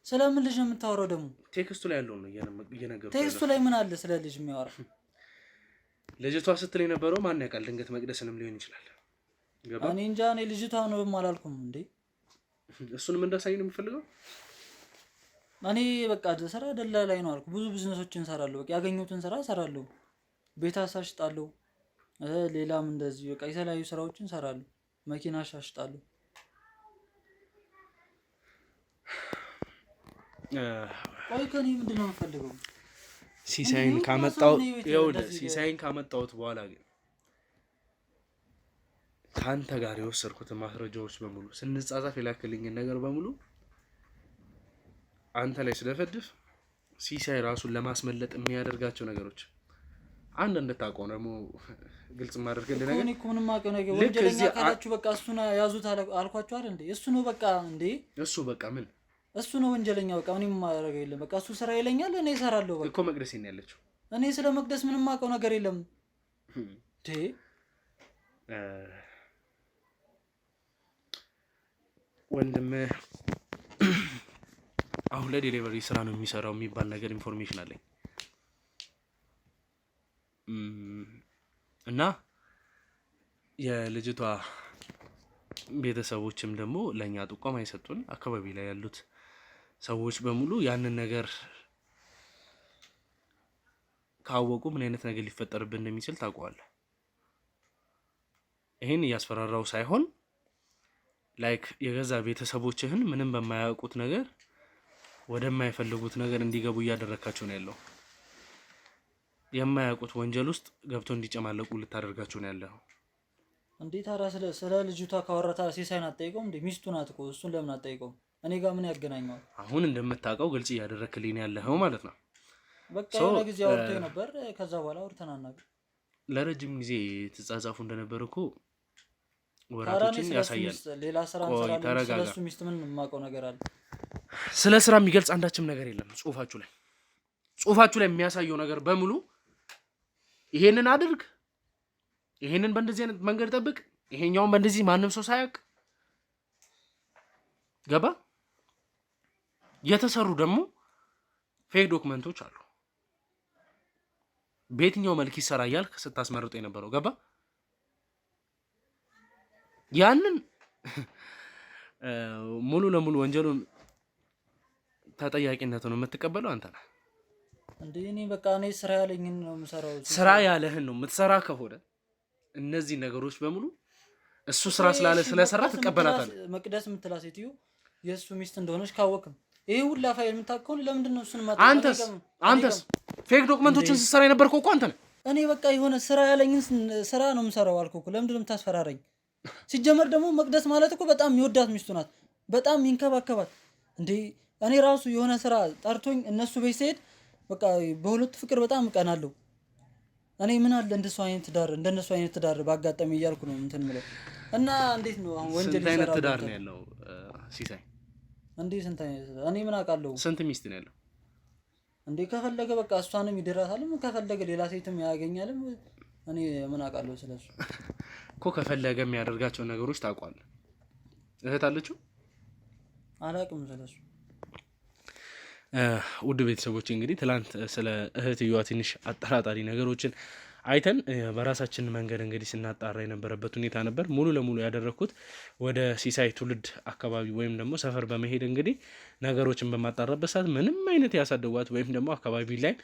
ስለምን ልጅ ነው የምታወራው? ደግሞ ቴክስቱ ላይ ያለው ነው እየነገርኩህ። ቴክስቱ ላይ ምን አለ ስለ ልጅ የሚያወራ? ልጅቷ ስትል የነበረው ማን ያውቃል? ድንገት መቅደስንም ሊሆን ይችላል። ገባ? እኔ እንጃ። እኔ ልጅቷ ነው አላልኩም እንዴ? እሱንም እንዳሳይ ነው የምፈልገው። እኔ በቃ ስራ ደላላ ላይ ነው አልኩ። ብዙ ቢዝነሶችን እሰራለሁ። በቃ ያገኘሁትን ስራ እሰራለሁ። ቤት አሻሽጣለሁ። ሌላም እንደዚህ በቃ የተለያዩ ስራዎችን እሰራለሁ። መኪና አሻሽጣለሁ። ቆይ ከኔ ምንድን ነው የምፈልገው? ሲሳይን ካመጣሁት በኋላ ግን ከአንተ ጋር የወሰድኩትን ማስረጃዎች በሙሉ ስንጻጻፍ የላክልኝን ነገር በሙሉ አንተ ላይ ስለፈድፍ ሲሳይ ራሱን ለማስመለጥ የሚያደርጋቸው ነገሮች አንድ እንድታውቀው ደግሞ ግልጽ ማድረግልህ ነገር እኔ እኮ ምንም አውቀው ነገር ወንጀለኛ ካላችሁ በቃ እሱን ያዙት አልኳችሁ አይደል እንዴ? እሱ ነው በቃ እንዴ? እሱ በቃ ምን እሱ ነው ወንጀለኛ። በቃ ምንም ማድረግ የለም። በቃ እሱ ስራ ይለኛል፣ እኔ እሰራለሁ። በቃ እኮ መቅደስ ነው ያለችው። እኔ ስለ መቅደስ ምንም አውቀው ነገር የለም እንዴ? ወንድም አሁን ለዴሊቨሪ ስራ ነው የሚሰራው የሚባል ነገር ኢንፎርሜሽን አለኝ እና የልጅቷ ቤተሰቦችም ደግሞ ለኛ ጥቆማ የሰጡን አካባቢ ላይ ያሉት ሰዎች በሙሉ ያንን ነገር ካወቁ ምን አይነት ነገር ሊፈጠርብን እንደሚችል ታውቀዋለህ። ይሄን እያስፈራራው ሳይሆን ላይክ የገዛ ቤተሰቦችህን ምንም በማያውቁት ነገር ወደማይፈልጉት ነገር እንዲገቡ እያደረካቸው ነው ያለው። የማያውቁት ወንጀል ውስጥ ገብቶ እንዲጨማለቁ ልታደርጋቸው ነው ያለው። እንዴት አራ ስለ ልጅቷ ካወራታ ሲሳይን አትጠይቀውም እንዴ? ሚስቱ ናት እኮ። እሱን ለምን አትጠይቀውም? እኔ ጋር ምን ያገናኘዋል? አሁን እንደምታውቀው ግልጽ እያደረክልኝ ያለኸው ማለት ነው። በቃ የሆነ ጊዜ አውርተኝ ነበር፣ ከዛ በኋላ አውርተን አናውቅም። ለረጅም ጊዜ ትጻጻፉ እንደነበር እኮ ወራቶችን ያሳያል። ሌላ ስራ እንሰራለን። ስለሱ ሚስት ምን የማውቀው ነገር አለ? ስለ ስራ የሚገልጽ አንዳችም ነገር የለም። ጽሁፋችሁ ላይ የሚያሳየው ነገር በሙሉ ይሄንን አድርግ፣ ይሄንን በእንደዚህ አይነት መንገድ ጠብቅ፣ ይሄኛውን በእንደዚህ ማንም ሰው ሳያውቅ ገባ። የተሰሩ ደግሞ ፌክ ዶክመንቶች አሉ። በየትኛው መልክ ይሰራ እያልክ ስታስመርጡ የነበረው ገባ። ያንን ሙሉ ለሙሉ ወንጀሉን ተጠያቂነቱን የምትቀበለው አንተ ነህ እንዴ። እኔ በቃ እኔ ስራ ያለኝን ነው የምሰራው። ስራ ያለህን ነው የምትሰራ ከሆነ እነዚህ ነገሮች በሙሉ እሱ ስራ ስላለ ስለሰራ ትቀበላታለህ። መቅደስ የምትላ ሴትዮ የእሱ ሚስት እንደሆነች ካወቅም ይሄ ሁላ ፋይል የምታውቀውን ለምንድን ነው እሱን ማጣ? አንተስ ፌክ ዶክመንቶችን ስትሰራ የነበርከው እኮ አንተ ነህ። እኔ በቃ የሆነ ስራ ያለኝን ስራ ነው የምሰራው አልኩህ እኮ። ለምንድን ነው የምታስፈራረኝ? ሲጀመር ደግሞ መቅደስ ማለት እኮ በጣም የሚወዳት ሚስቱ ናት፣ በጣም የሚንከባከባት። እንዴ እኔ ራሱ የሆነ ስራ ጠርቶኝ እነሱ ቤት ስሄድ በቃ በሁለቱ ፍቅር በጣም እቀናለሁ። እኔ ምን አለ እንደነሱ አይነት ትዳር ባጋጠመ እያልኩ ነው እንትን የምለው። እና እንዴት ነው አሁን ወንጀል ይሰራል? ስንት አይነት ትዳር ነው ያለው ሲሳይ? እንዴ ስንት አይነት እኔ ምን አውቃለሁ? ስንት ሚስት ነው ያለው? እንዴ ከፈለገ በቃ እሷንም ይደራታል፣ ከፈለገ ሌላ ሴትም ያገኛል። እኔ ምን አውቃለሁ ስለሱ? እኮ ከፈለገ የሚያደርጋቸው ነገሮች ታውቋለህ። እህት አለችው? አላውቅም ስለሱ። ውድ ቤተሰቦች እንግዲህ ትላንት ስለ እህትየዋ ትንሽ አጠራጣሪ ነገሮችን አይተን በራሳችን መንገድ እንግዲህ ስናጣራ የነበረበት ሁኔታ ነበር። ሙሉ ለሙሉ ያደረኩት ወደ ሲሳይ ትውልድ አካባቢ ወይም ደግሞ ሰፈር በመሄድ እንግዲህ ነገሮችን በማጣራበት ሰዓት ምንም አይነት ያሳደጓት ወይም ደግሞ አካባቢ ላይ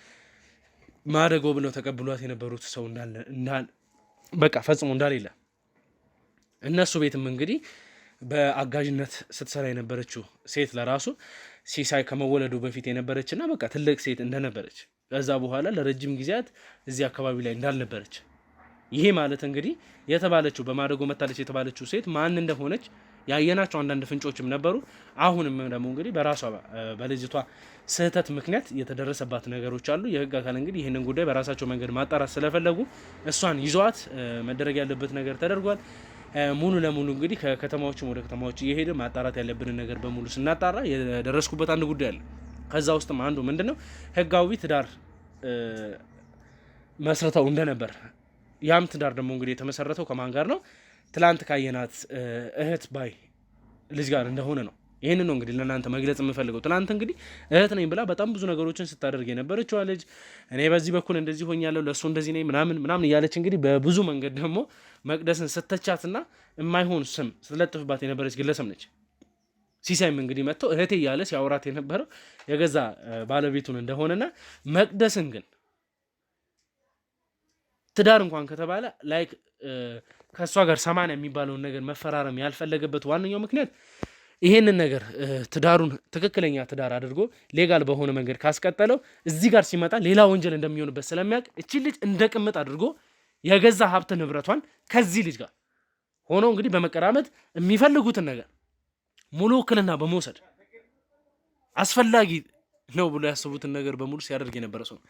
ማደጎ ብለው ተቀብሏት የነበሩት ሰው እንዳለ በቃ ፈጽሞ እንዳሌለ እነሱ ቤትም እንግዲህ በአጋዥነት ስትሰራ የነበረችው ሴት ለራሱ ሲሳይ ከመወለዱ በፊት የነበረችና በቃ ትልቅ ሴት እንደነበረች ከዛ በኋላ ለረጅም ጊዜያት እዚህ አካባቢ ላይ እንዳልነበረች ይሄ ማለት እንግዲህ የተባለችው በማደጎ መታለች የተባለችው ሴት ማን እንደሆነች ያየናቸው አንዳንድ ፍንጮችም ነበሩ። አሁንም ደግሞ እንግዲህ በራሷ በልጅቷ ስህተት ምክንያት የተደረሰባት ነገሮች አሉ። የህግ አካል እንግዲህ ይህንን ጉዳይ በራሳቸው መንገድ ማጣራት ስለፈለጉ እሷን ይዘዋት መደረግ ያለበት ነገር ተደርጓል። ሙሉ ለሙሉ እንግዲህ ከከተማዎችም ወደ ከተማዎች እየሄደ ማጣራት ያለብንን ነገር በሙሉ ስናጣራ የደረስኩበት አንድ ጉዳይ አለ። ከዛ ውስጥም አንዱ ምንድነው ህጋዊ ትዳር መስርተው እንደነበር፣ ያም ትዳር ደግሞ እንግዲህ የተመሰረተው ከማን ጋር ነው? ትላንት ካየናት እህት ባይ ልጅ ጋር እንደሆነ ነው። ይህንን ነው እንግዲህ ለእናንተ መግለጽ የምፈልገው። ትላንት እንግዲህ እህት ነኝ ብላ በጣም ብዙ ነገሮችን ስታደርግ የነበረችዋ ልጅ እኔ በዚህ በኩል እንደዚህ ሆኛለሁ ለእሱ እንደዚህ ነኝ ምናምን እያለች እንግዲህ በብዙ መንገድ ደግሞ መቅደስን ስተቻትና የማይሆን ስም ስትለጥፍባት የነበረች ግለሰብ ነች። ሲሳይም እንግዲህ መጥቶ እህቴ እያለ ሲያወራት የነበረው የገዛ ባለቤቱን እንደሆነና መቅደስን ግን ትዳር እንኳን ከተባለ ላይክ ከእሷ ጋር 80 የሚባለውን ነገር መፈራረም ያልፈለገበት ዋነኛው ምክንያት ይሄንን ነገር ትዳሩን ትክክለኛ ትዳር አድርጎ ሌጋል በሆነ መንገድ ካስቀጠለው እዚህ ጋር ሲመጣ ሌላ ወንጀል እንደሚሆንበት ስለሚያውቅ እቺ ልጅ እንደ ቅምጥ አድርጎ የገዛ ሀብት ንብረቷን ከዚህ ልጅ ጋር ሆኖ እንግዲህ በመቀራመጥ የሚፈልጉትን ነገር ሙሉ ውክልና በመውሰድ አስፈላጊ ነው ብሎ ያስቡትን ነገር በሙሉ ሲያደርግ የነበረ ሰው ነው።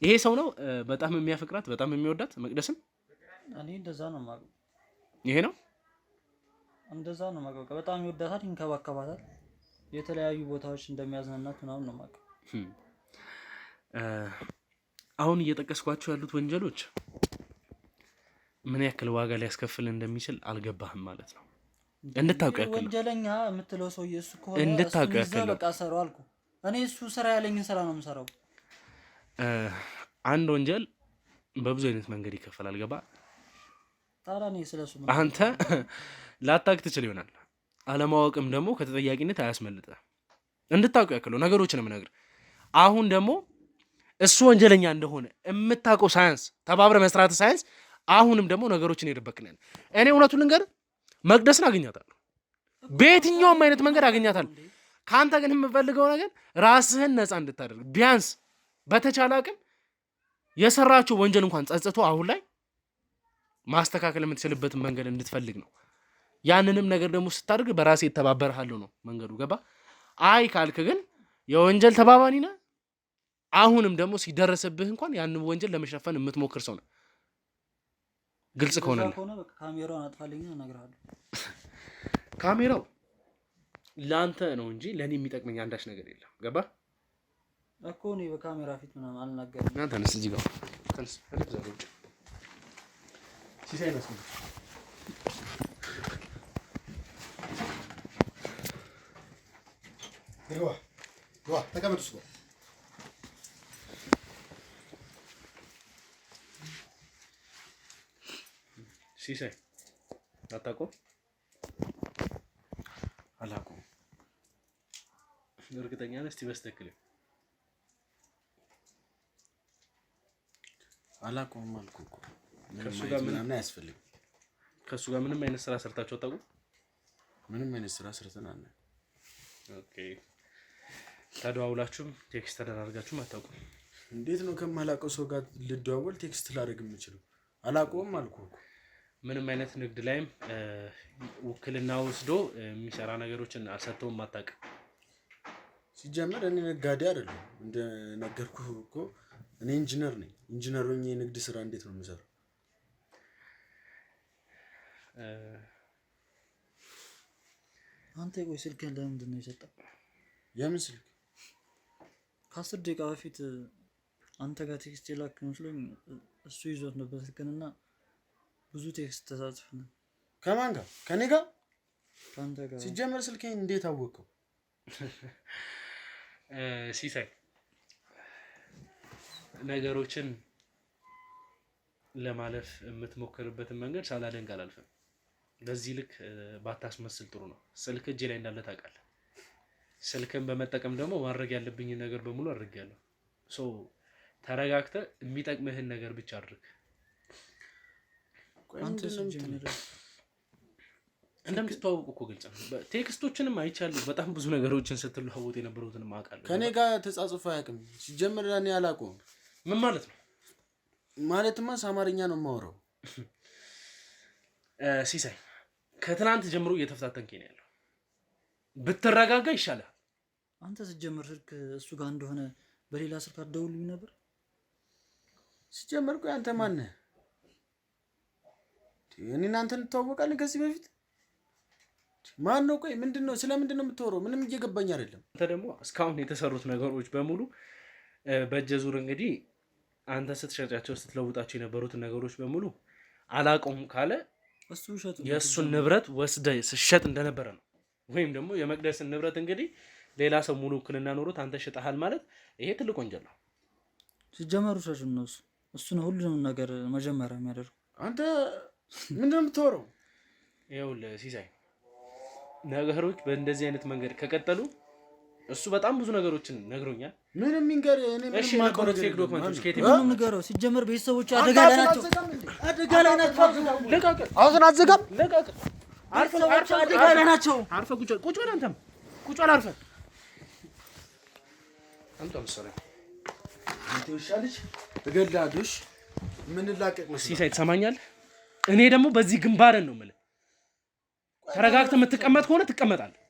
ይሄ ሰው ነው በጣም የሚያፈቅራት በጣም የሚወዳት መቅደስን። እኔ እንደዛ ነው የማውቀው። ይሄ ነው እንደዛ ነው የማውቀው። በጣም ይወዳታል፣ ይንከባከባታል፣ የተለያዩ ቦታዎች እንደሚያዝናናት ምናምን ነው የማውቀው። አሁን እየጠቀስኳቸው ያሉት ወንጀሎች ምን ያክል ዋጋ ሊያስከፍል እንደሚችል አልገባህም ማለት ነው። እንድታውቀው ያክል ወንጀለኛ የምትለው ሰው እሱ ከሆነ እንድታውቀው ያክል በቃ ሰራው አልኩ። እኔ እሱ ስራ ያለኝን ስራ ነው የምሰራው። አንድ ወንጀል በብዙ አይነት መንገድ ይከፈላል። ገባ? ታዲያ እኔ ስለሱ አንተ ላታውቅ ትችል ይሆናል። አለማወቅም ደግሞ ከተጠያቂነት አያስመልጥህ። እንድታውቀው ያክል ነው ነገሮችን የምነግርህ። አሁን ደግሞ እሱ ወንጀለኛ እንደሆነ የምታውቀው ሳይንስ ተባብረ መስራት ሳይንስ አሁንም ደግሞ ነገሮችን ይደበቅናል። እኔ እውነቱን ልንገርህ መቅደስን አገኛታለሁ፣ በየትኛውም አይነት መንገድ አገኛታለሁ። ከአንተ ግን የምፈልገው ነገር ራስህን ነፃ እንድታደርግ ቢያንስ በተቻለ አቅም የሰራቸው ወንጀል እንኳን ጸጽቶ አሁን ላይ ማስተካከል የምትችልበትን መንገድ እንድትፈልግ ነው። ያንንም ነገር ደግሞ ስታደርግ በራሴ እተባበርሃለሁ ነው መንገዱ። ገባ? አይ ካልክ ግን የወንጀል ተባባሪ ነህ። አሁንም ደግሞ ሲደረስብህ እንኳን ያንን ወንጀል ለመሸፈን የምትሞክር ሰው ነው። ግልጽ ከሆነልህ ካሜራውን አጥፋልኝ እነግርሃለሁ። ካሜራው ለአንተ ነው እንጂ ለእኔ የሚጠቅመኝ አንዳች ነገር የለም። ገባ እኮ እኔ በካሜራ ፊት ምናምን አልናገርም። እና ተነስ፣ እዚህ ጋር ተነስ። ሲሳይ ነው ተቀመጡ። ሲሳይ አታውቀውም? አላውቀውም። እርግጠኛ ነህ? እስቲ በስተክል አላውቀውም አልኩህ እኮ ከሱ ጋር ምንም አያስፈልግም። ከሱ ጋር ምንም አይነት ስራ ሰርታችሁ አታውቁም? ምንም አይነት ስራ ሰርተን አናውቅም። ኦኬ ተደዋውላችሁም ቴክስት ተደራርጋችሁም አታውቁም? እንዴት ነው ከማላውቀው ሰው ጋር ልደዋወል ቴክስት ላደርግ የምችለው? አላውቀውም አልኩህ እኮ። ምንም አይነት ንግድ ላይም ውክልና ወስዶ የሚሰራ ነገሮችን አልሰጠውም አታውቅም? ሲጀመር እኔ ነጋዴ አይደለም እንደነገርኩህ እኮ እኔ ኢንጂነር ነኝ። ኢንጂነር ሆኜ የንግድ ስራ እንዴት ነው የምሰራው? አንተ ቆይ ስልክህን ለምንድን ነው የሰጠው? የምን ስልክ? ከ10 ደቂቃ በፊት አንተ ጋር ቴክስት የላክ መስሎኝ እሱ ይዞት ነበር ስልክህንና ብዙ ቴክስት ተጻጽፈናል። ከማን ጋር? ከኔ ጋር? ከአንተ ጋር። ሲጀመር ስልኬን እንዴት አወቀው? ሲሳይ ነገሮችን ለማለፍ የምትሞክርበትን መንገድ ሳላደንቅ አላልፍም። በዚህ ልክ ባታስመስል ጥሩ ነው። ስልክ እጄ ላይ እንዳለ ታውቃለህ። ስልክን በመጠቀም ደግሞ ማድረግ ያለብኝ ነገር በሙሉ አድርጌያለሁ። ሶ ተረጋግተህ የሚጠቅምህን ነገር ብቻ አድርግ። አንተ እንደምትተዋወቁ እኮ ግልጽ ነው። ቴክስቶችንም አይቻለሁ። በጣም ብዙ ነገሮችን ስትለዋወጡ የነበሩትንም አውቃለሁ። ከኔ ጋር ተጻጽፎ አያውቅም። ሲጀመር እኔ አላውቀውም። ምን ማለት ነው? ማለትማ አማርኛ ነው የማወራው። ሲሳይ ከትናንት ጀምሮ እየተፈታተንከኝ ነው ያለው። ብትረጋጋ ይሻላል። አንተ ስትጀምር ስልክ እሱ ጋር እንደሆነ በሌላ ስልክ አትደውልኝ ነበር? ሲጀመር ቆይ አንተ ማን ነህ? እኔ እናንተ እንተዋወቃለን ከዚህ በፊት? ማን ነው? ቆይ ምንድነው? ስለምንድነው የምታወራው? ምንም እየገባኝ አይደለም። አንተ ደግሞ እስካሁን የተሰሩት ነገሮች በሙሉ በእጀዙር እንግዲህ አንተ ስትሸጫቸው ስትለውጣቸው የነበሩትን ነገሮች በሙሉ አላውቀውም ካለ እሱ ውሸት ነው። የእሱን ንብረት ወስደህ ስትሸጥ እንደነበረ ነው። ወይም ደግሞ የመቅደስን ንብረት እንግዲህ ሌላ ሰው ሙሉ ውክልና ኖሮት አንተ ሽጠሃል ማለት ይሄ ትልቅ ወንጀል ነው። ሲጀመር ውሸት ነው። እሱ ነው ሁሉንም ነገር መጀመሪያ የሚያደርገው። አንተ ምንድነው የምታወራው? ይኸውልህ ሲሳይ ነገሮች በእንደዚህ አይነት መንገድ ከቀጠሉ እሱ በጣም ብዙ ነገሮችን ነግሮኛል። ምንም ይንገር። እኔ እሺ የነበሩት ፌክ ዶክመንቶች ከየት ምንም ንገረው። ሲጀመር ቤተሰቦቹ አደጋ ላይ ናቸው። አደጋ ላይ ናቸው። ለቃቅ አሁን አትዘጋም? ለቃቅ ቤተሰቦቹ አደጋ ላይ ናቸው። አርፈህ ቁጭ በል። አንተም ቁጭ በል አርፈህ። አንተ መሰለኝ አንተ ይሻልሽ እገድልሃለሁ። ምን ላቀቅ ነው? ሲሳይ ትሰማኛለህ? እኔ ደግሞ በዚህ ግንባርን ነው የምልህ። ተረጋግተህ የምትቀመጥ ከሆነ ትቀመጣለህ።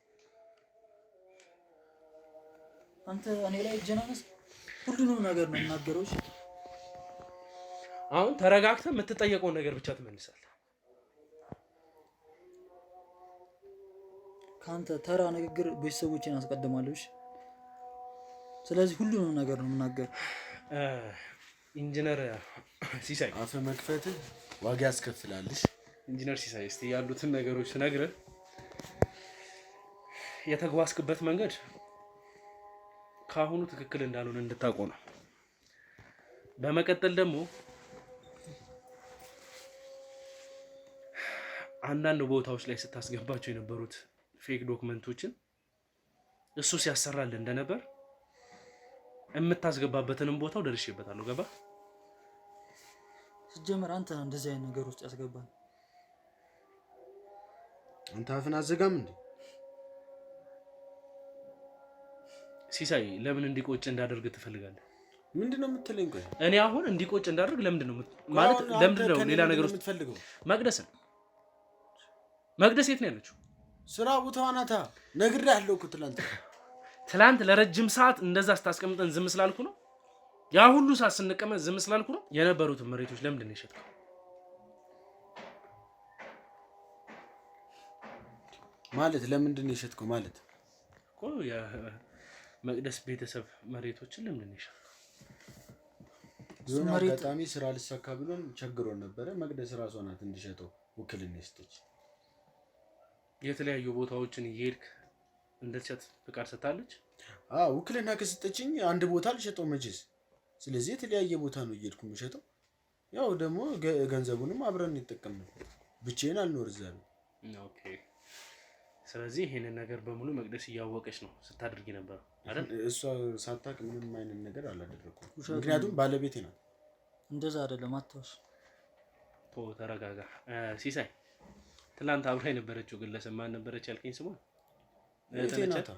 አንተ እኔ ላይ ጀናነስ ሁሉንም ነገር ነው የምናገረው። እሺ አሁን ተረጋግተህ የምትጠየቀውን ነገር ብቻ ትመልሳለህ። ከአንተ ተራ ንግግር ቤተሰቦቼን አስቀድማለሁ። እሺ ስለዚህ ሁሉንም ነገር ነው የምናገረው። ኢንጂነር ሲሳይ አፈ መክፈትህ ዋጋ ያስከፍላልሽ። ኢንጂነር ሲሳይ እስቲ ያሉትን ነገሮች ነግረህ የተጓዝክበት መንገድ ካሁኑ ትክክል እንዳልሆነ እንድታውቀው ነው። በመቀጠል ደግሞ አንዳንድ ቦታዎች ላይ ስታስገባቸው የነበሩት ፌክ ዶክመንቶችን እሱ ሲያሰራል እንደነበር የምታስገባበትንም ቦታው ደርሼበታለሁ። ገባ? ሲጀመር አንተ እንደዚህ አይነት ነገር ውስጥ ያስገባል። አንተ አፍን አዘጋም እንዴ? ሲሳይ ለምን እንዲቆጭ እንዳደርግ ትፈልጋለህ? ምንድነው የምትለኝ? ቆይ እኔ አሁን እንዲቆጭ እንዳደርግ ለምንድን ነው ማለት ለምንድን ነው ሌላ ነገር ውስጥ የምትፈልገው? መቅደስ የት ነው ያለችው? ስራ ቦታዋ ናታ። ነግሬሃለሁ እኮ ትላንት ለረጅም ሰዓት እንደዛ ስታስቀምጠን ዝም ስላልኩ ነው። ያ ሁሉ ሰዓት ስንቀመጥ ዝም ስላልኩ ነው። የነበሩትን መሬቶች ለምንድን ነው የሸጥከው? ማለት ለምንድን ነው የሸጥከው? ማለት እኮ የመቅደስ ቤተሰብ መሬቶችን ለምንድን ነው የሸጥከው? የሆነ አጋጣሚ ስራ ልሳካ ብሎን ቸግሮን ነበረ። መቅደስ ራሷ ናት እንዲሸጠው ውክልና የሰጠች። የተለያዩ ቦታዎችን እየሄድክ እንድትሸጥ ፍቃድ ሰጥታለች? አዎ ውክልና ከሰጠችኝ አንድ ቦታ ልሸጠው መቼስ። ስለዚህ የተለያየ ቦታ ነው እየሄድኩ የምሸጠው። ያው ደግሞ ገንዘቡንም አብረን እንጠቀምነው። ብቻዬን አልኖር እዛ ነው። ኦኬ ስለዚህ ይሄንን ነገር በሙሉ መቅደስ እያወቀች ነው ስታደርጊ ነበር አይደል? እሷ ሳታውቅ ምንም አይነት ነገር አላደረኩም። ምክንያቱም ባለቤቴ ናት። እንደዛ አይደለም አትዋሽ። ተረጋጋ። ሲሳይ ትላንት አብራ የነበረችው ግለሰብ ማን ነበረች ያልከኝ ስሟ? እቴናታ።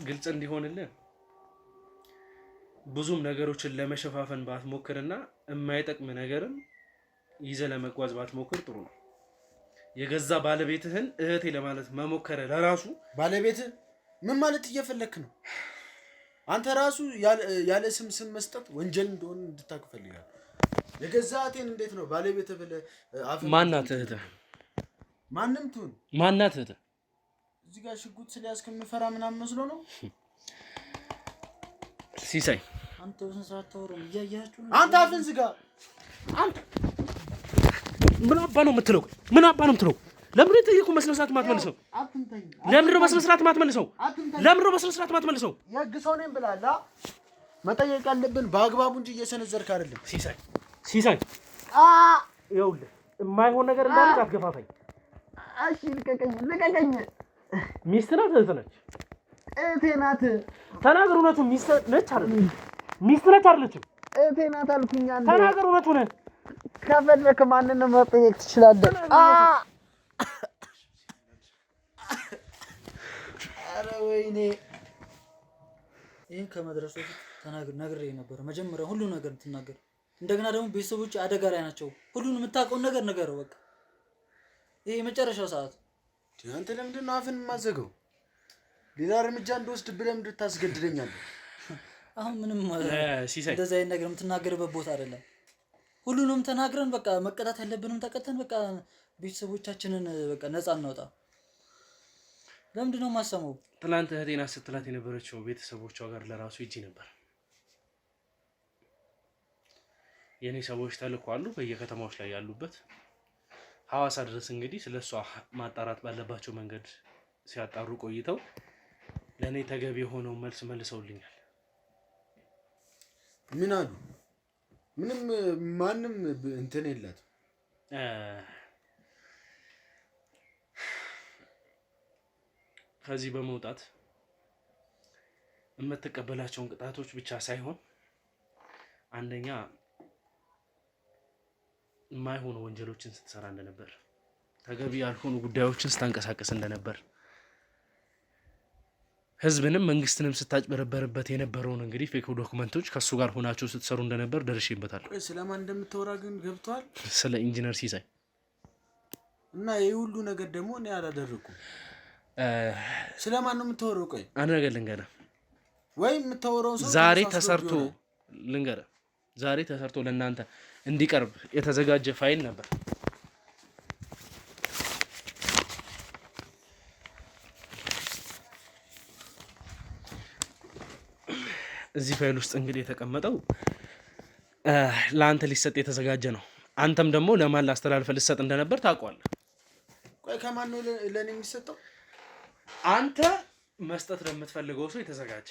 ግልጽ እንዲሆንልህ ብዙም ነገሮችን ለመሸፋፈን ባትሞክርና የማይጠቅም ነገርን ይዘህ ለመጓዝ ባትሞክር ጥሩ ነው። የገዛ ባለቤትህን እህቴ ለማለት መሞከረ ለራሱ ባለቤትህ ምን ማለት እየፈለክ ነው? አንተ ራሱ ያለ ስም መስጠት ወንጀል እንደሆነ እንድታውቅ ፈልጋለሁ። የገዛ እህቴን እንዴት ነው ባለቤትህ ብለህ ማናት እህትህ? ማንም ትሁን ማናት እህትህ? እዚህ ጋር ሽጉጥ ስለያዝክ የምፈራ ምናምን መስሎ ነው? ሲሳይ አንተ በስንት ሰዓት ታወራለህ? እያያችሁ ነው። አንተ አፍን ዝጋ። አንተ ምን አባ ነው የምትለው? ምን አባ ነው የምትለው? ለምን የጠየቁ መስለ ስርዓት ማትመልሰው? ለምን ነው መስለ ስርዓት ማትመልሰው? ለምን ነው መስለ ስርዓት ማትመልሰው? የህግ ሰው ነኝ ብላላ መጠየቅ ያለብን በአግባቡ እንጂ እየሰነዘርክ አይደለም። ሲሳይ ይኸውልህ የማይሆን ነገር እንዳልክ አትገፋፋኝ። እሺ ልቀቀኝ። ሚስት ናት እህት ነች? እህቴ ናት። ተናገር እውነቱን። ሚስት ነች አይደለችም? ሚስት ነች አይደለችም? እህቴ ናት አልኩኝ። ተናገር እውነቱን። ከፈለክ ማንንም መጠየቅ ትችላለህ። ኧረ ወይኔ! ይሄን ከመድረሱ በፊት ነግሬ ነበር። መጀመሪያ ሁሉ ነገር ትናገር። እንደገና ደግሞ ቤተሰቦች አደጋ ላይ ናቸው። ሁሉን የምታውቀውን ነገር ንገረው። በቃ ይሄ የመጨረሻው ሰዓት። አንተ ለምንድን ነው አፍን የማዘገው? ሌላ እርምጃ እንደወስድብህ ለምንድን ታስገድደኛለህ? አሁን ምንም እንደዛ አይነት ነገር የምትናገርበት ቦታ አይደለም። ሁሉንም ተናግረን በቃ መቀጣት ያለብንም ተቀጥተን በቃ ቤተሰቦቻችንን በቃ ነፃ እናውጣ። ለምንድን ነው የማሰማው? ትላንት እህቴን ስትላት የነበረችው ቤተሰቦቿ ጋር ለራሱ ሂጂ ነበር። የኔ ሰዎች ተልኳሉ በየከተማዎች ላይ ያሉበት ሐዋሳ ድረስ እንግዲህ ስለሷ ማጣራት ባለባቸው መንገድ ሲያጣሩ ቆይተው ለኔ ተገቢ የሆነው መልስ መልሰውልኛል። ምን አሉ? ምንም ማንም እንትን የላትም። ከዚህ በመውጣት የምትቀበላቸውን ቅጣቶች ብቻ ሳይሆን አንደኛ የማይሆኑ ወንጀሎችን ስትሰራ እንደነበር፣ ተገቢ ያልሆኑ ጉዳዮችን ስታንቀሳቀስ እንደነበር፣ ህዝብንም መንግስትንም ስታጭበረበርበት የነበረውን እንግዲህ ፌክ ዶክመንቶች ከሱ ጋር ሆናችሁ ስትሰሩ እንደነበር ደርሼበታለሁ። ስለማን እንደምታወራ ግን ገብቷል? ስለ ኢንጂነር ሲሳይ እና ይሄ ሁሉ ነገር ደግሞ እኔ አላደረኩም። ስለማን ነው የምታወራው? ቆይ አንድ ነገር ልንገርህ። ወይ የምታወራው ሰው ዛሬ ተሰርቶ ልንገርህ፣ ዛሬ ተሰርቶ ለእናንተ እንዲቀርብ የተዘጋጀ ፋይል ነበር። እዚህ ፋይል ውስጥ እንግዲህ የተቀመጠው ለአንተ ሊሰጥ የተዘጋጀ ነው። አንተም ደግሞ ለማን ላስተላልፈ ልሰጥ እንደነበር ታውቀዋለህ። ቆይ ከማን ነው ለኔ የሚሰጠው? አንተ መስጠት ለምትፈልገው ሰው የተዘጋጀ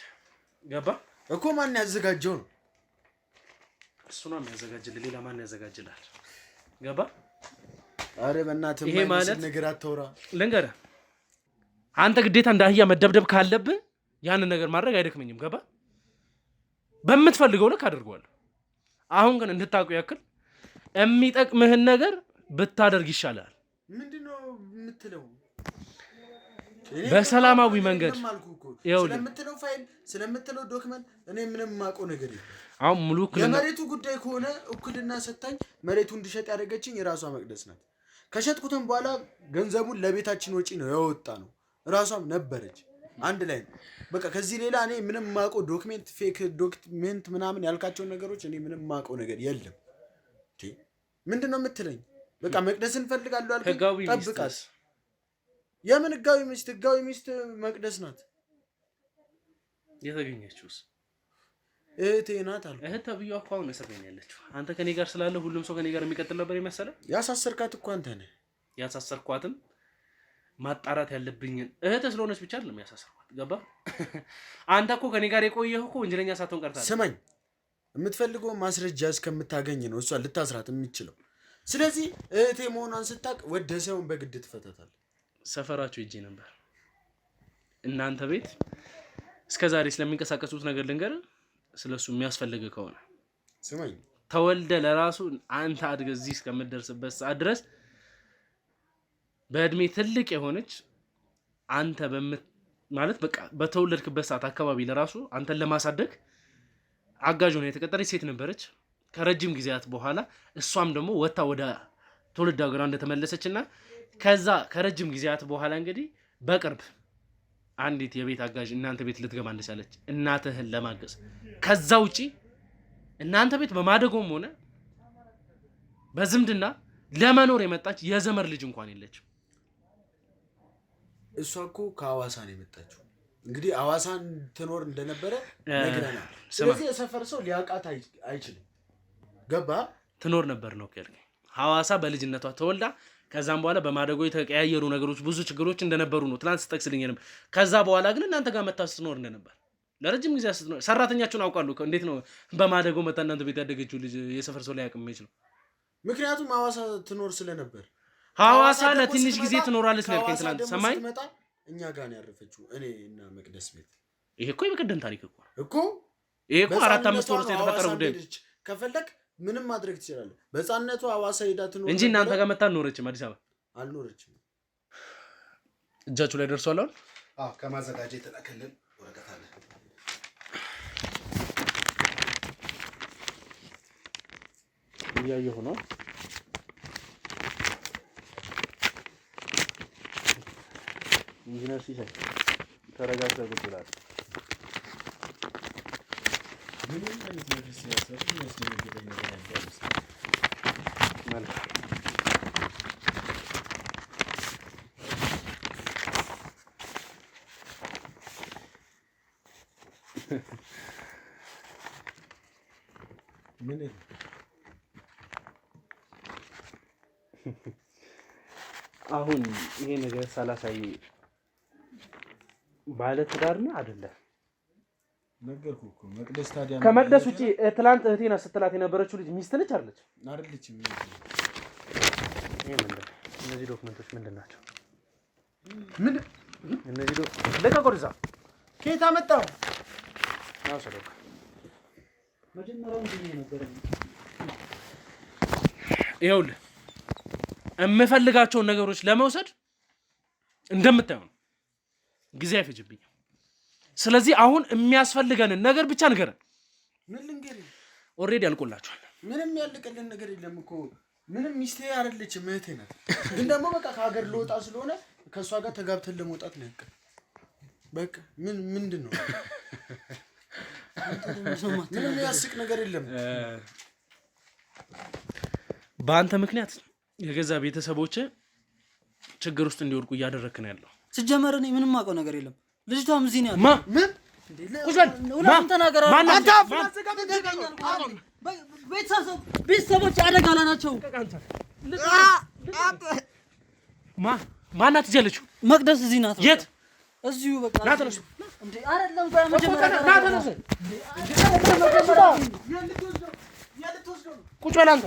ገባ እኮ። ማን ያዘጋጀው ነው? እሱ ነው የሚያዘጋጅልህ። ሌላ ማን ያዘጋጅልሃል? ገባ? አረ በእናትህ ይሄ ማለት ነገር አታውራ። ልንገርህ፣ አንተ ግዴታ እንዳህያ መደብደብ ካለብህ ያንን ነገር ማድረግ አይደክመኝም። ገባ? በምትፈልገው ልክ አድርገዋለሁ። አሁን ግን እንድታውቁ ያክል የሚጠቅምህን ነገር ብታደርግ ይሻላል። ምንድነው የምትለው? በሰላማዊ መንገድ ስለምትለው ፋይል ስለምትለው ዶክመንት እኔ ምንም የማውቀው ነገር የለም። አሁን ሙሉ የመሬቱ ጉዳይ ከሆነ እኩልና ሰጣኝ መሬቱ እንድሸጥ ያደረገችኝ የራሷ መቅደስ ናት። ከሸጥኩትም በኋላ ገንዘቡን ለቤታችን ወጪ ነው ያወጣ ነው። ራሷም ነበረች አንድ ላይ ነው። በቃ ከዚህ ሌላ እኔ ምንም የማውቀው ዶክመንት ፌክ ዶክመንት ምናምን ያልካቸውን ነገሮች እኔ ምንም የማውቀው ነገር የለም። ምንድነው የምትለኝ? በቃ መቅደስን ፈልጋለሁ አልኩኝ። ጠብቃት። የምን ህጋዊ ሚስት? ህጋዊ ሚስት መቅደስ ናት። የተገኘችውስ እህቴ ናት አልኩ። እህት ተብዬዋ እኮ አሁን እስር ቤት ነው ያለችው። አንተ ከኔ ጋር ስላለ ሁሉም ሰው ከኔ ጋር የሚቀጥል ነበር የመሰለ። ያሳሰርካት እኮ አንተ ነህ። ያሳሰርኳትም ማጣራት ያለብኝን እህት ስለሆነች ብቻ አይደለም ያሳሰርኳት። ገባ? አንተ እኮ ከኔ ጋር የቆየህ እኮ ወንጀለኛ ሳትሆን ቀርታ። ስማኝ፣ የምትፈልገው ማስረጃ እስከምታገኝ ነው እሷ ልታስራት የምትችለው። ስለዚህ እህቴ መሆኗን ስታቅ ወደ ሰውን በግድ ትፈታታለህ። ሰፈራችሁ ሂጄ ነበር እናንተ ቤት እስከዛሬ ስለሚንቀሳቀሱት ነገር ልንገር ስለሱ የሚያስፈልግ ከሆነ ስማኝ ተወልደ ለራሱ አንተ አድገህ እዚህ እስከምትደርስበት ሰዓት ድረስ በእድሜ ትልቅ የሆነች አንተ ማለት በቃ በተወለድክበት ሰዓት አካባቢ ለራሱ አንተን ለማሳደግ አጋዥ ሆነ የተቀጠረች ሴት ነበረች። ከረጅም ጊዜያት በኋላ እሷም ደግሞ ወጣ ወደ ትውልድ ሀገሯ እንደተመለሰችና ከዛ ከረጅም ጊዜያት በኋላ እንግዲህ በቅርብ አንዲት የቤት አጋዥ እናንተ ቤት ልትገባ እንደቻለች እናትህን ለማገዝ ከዛ ውጪ እናንተ ቤት በማደጎም ሆነ በዝምድና ለመኖር የመጣች የዘመር ልጅ እንኳን የለችም። እሷ እኮ ከሐዋሳ ነው የመጣችው። እንግዲህ ሐዋሳን ትኖር እንደነበረ ነግረናል። ስለዚህ የሰፈር ሰው ሊያውቃት አይችልም። ገባ ትኖር ነበር ነው ከርክ ሐዋሳ በልጅነቷ ተወልዳ ከዛም በኋላ በማደጎ የተቀያየሩ ነገሮች ብዙ ችግሮች እንደነበሩ ነው ትናንት ስጠቅስልኝ ነበር። ከዛ በኋላ ግን እናንተ ጋር መጣ ስትኖር እንደነበር ለረጅም ጊዜ ስትኖር ሰራተኛችሁን አውቃለሁ። እንዴት ነው በማደጎ መጣ እናንተ ቤት ያደገችው ልጅ የሰፈር ሰው ሊያውቅ የሚችለው? ምክንያቱም ሐዋሳ ትኖር ስለነበር ሐዋሳ ለትንሽ ጊዜ ትኖራለች ነው ያልከኝ ትናንት ሰማይ እኛ ጋር ነው ያረፈችው እኔ እና መቅደስ ቤት። ይሄ እኮ የበቀደም ታሪክ እኮ ይሄ እኮ 4-5 ወር የተፈጠረ ጉዳይ ከፈለክ ምንም ማድረግ ትችላለህ። በጻነቱ ሐዋሳ ሄዳ ትኖር እንጂ እናንተ ጋር መጣ ኖረችም አዲስ አበባ አልኖረችም። እጃችሁ ላይ ደርሷል አሁን? አዎ ከማዘጋጀት የተላከልን ወረቀት አለ። እያየሁ ነው። ኢንጂነር ሲሳይ ተረጋግተህ ቁጭ ብለህ ምን አይነት ነገር ሲያሰሩ የሚያስደነግጠኝ ነገር አለ? ማለት ምን አሁን ይሄ ነገር ሳላሳይ ባለ ትዳር ነው አይደለ? ነገርኩ እኮ መቅደስ። ታዲያ ከመቅደስ ውጪ ትላንት እህቴና ስትላት የነበረችው ልጅ ሚስት ነች አይደለች? አይደለችም። ይሄ ምንድን እነዚህ ዶክመንቶች ምንድን ናቸው? ምን እነዚህ ለቀቆርዛ ከየት አመጣው? አሰረክ መጀመሪያው እንዴ ነበር? ይኸውልህ የምፈልጋቸውን ነገሮች ለመውሰድ እንደምታየው ጊዜ አይፈጅብኝም። ስለዚህ አሁን የሚያስፈልገንን ነገር ብቻ ንገረን። ምን ልንገርህ? ኦሬዲ አልቆላችኋል። ምንም ያልቀልን ነገር የለም እኮ። ምንም ሚስቴ አይደለችም እህቴ ናት። ግን ደግሞ በቃ ከሀገር ልወጣ ስለሆነ ከእሷ ጋር ተጋብተን ለመውጣት ነው ያቀ በቃ ምንድን ነው? ምንም ያስቅ ነገር የለም። በአንተ ምክንያት የገዛ ቤተሰቦች ችግር ውስጥ እንዲወድቁ እያደረክ ነው ያለው። ሲጀመር እኔ ምንም አውቀው ነገር የለም። ልጅቷም እዚህ ነው ያለው። ምን ቤተሰቦች አደጋ ላይ ናቸው። ማናት ያለችው? መቅደስ እዚህ ናት። የት? እዚሁ በቃ ና ተነሱ። እንዴ አይደለም በመጀመሪያ ና ተነሱ። ቁጭ በል አንተ።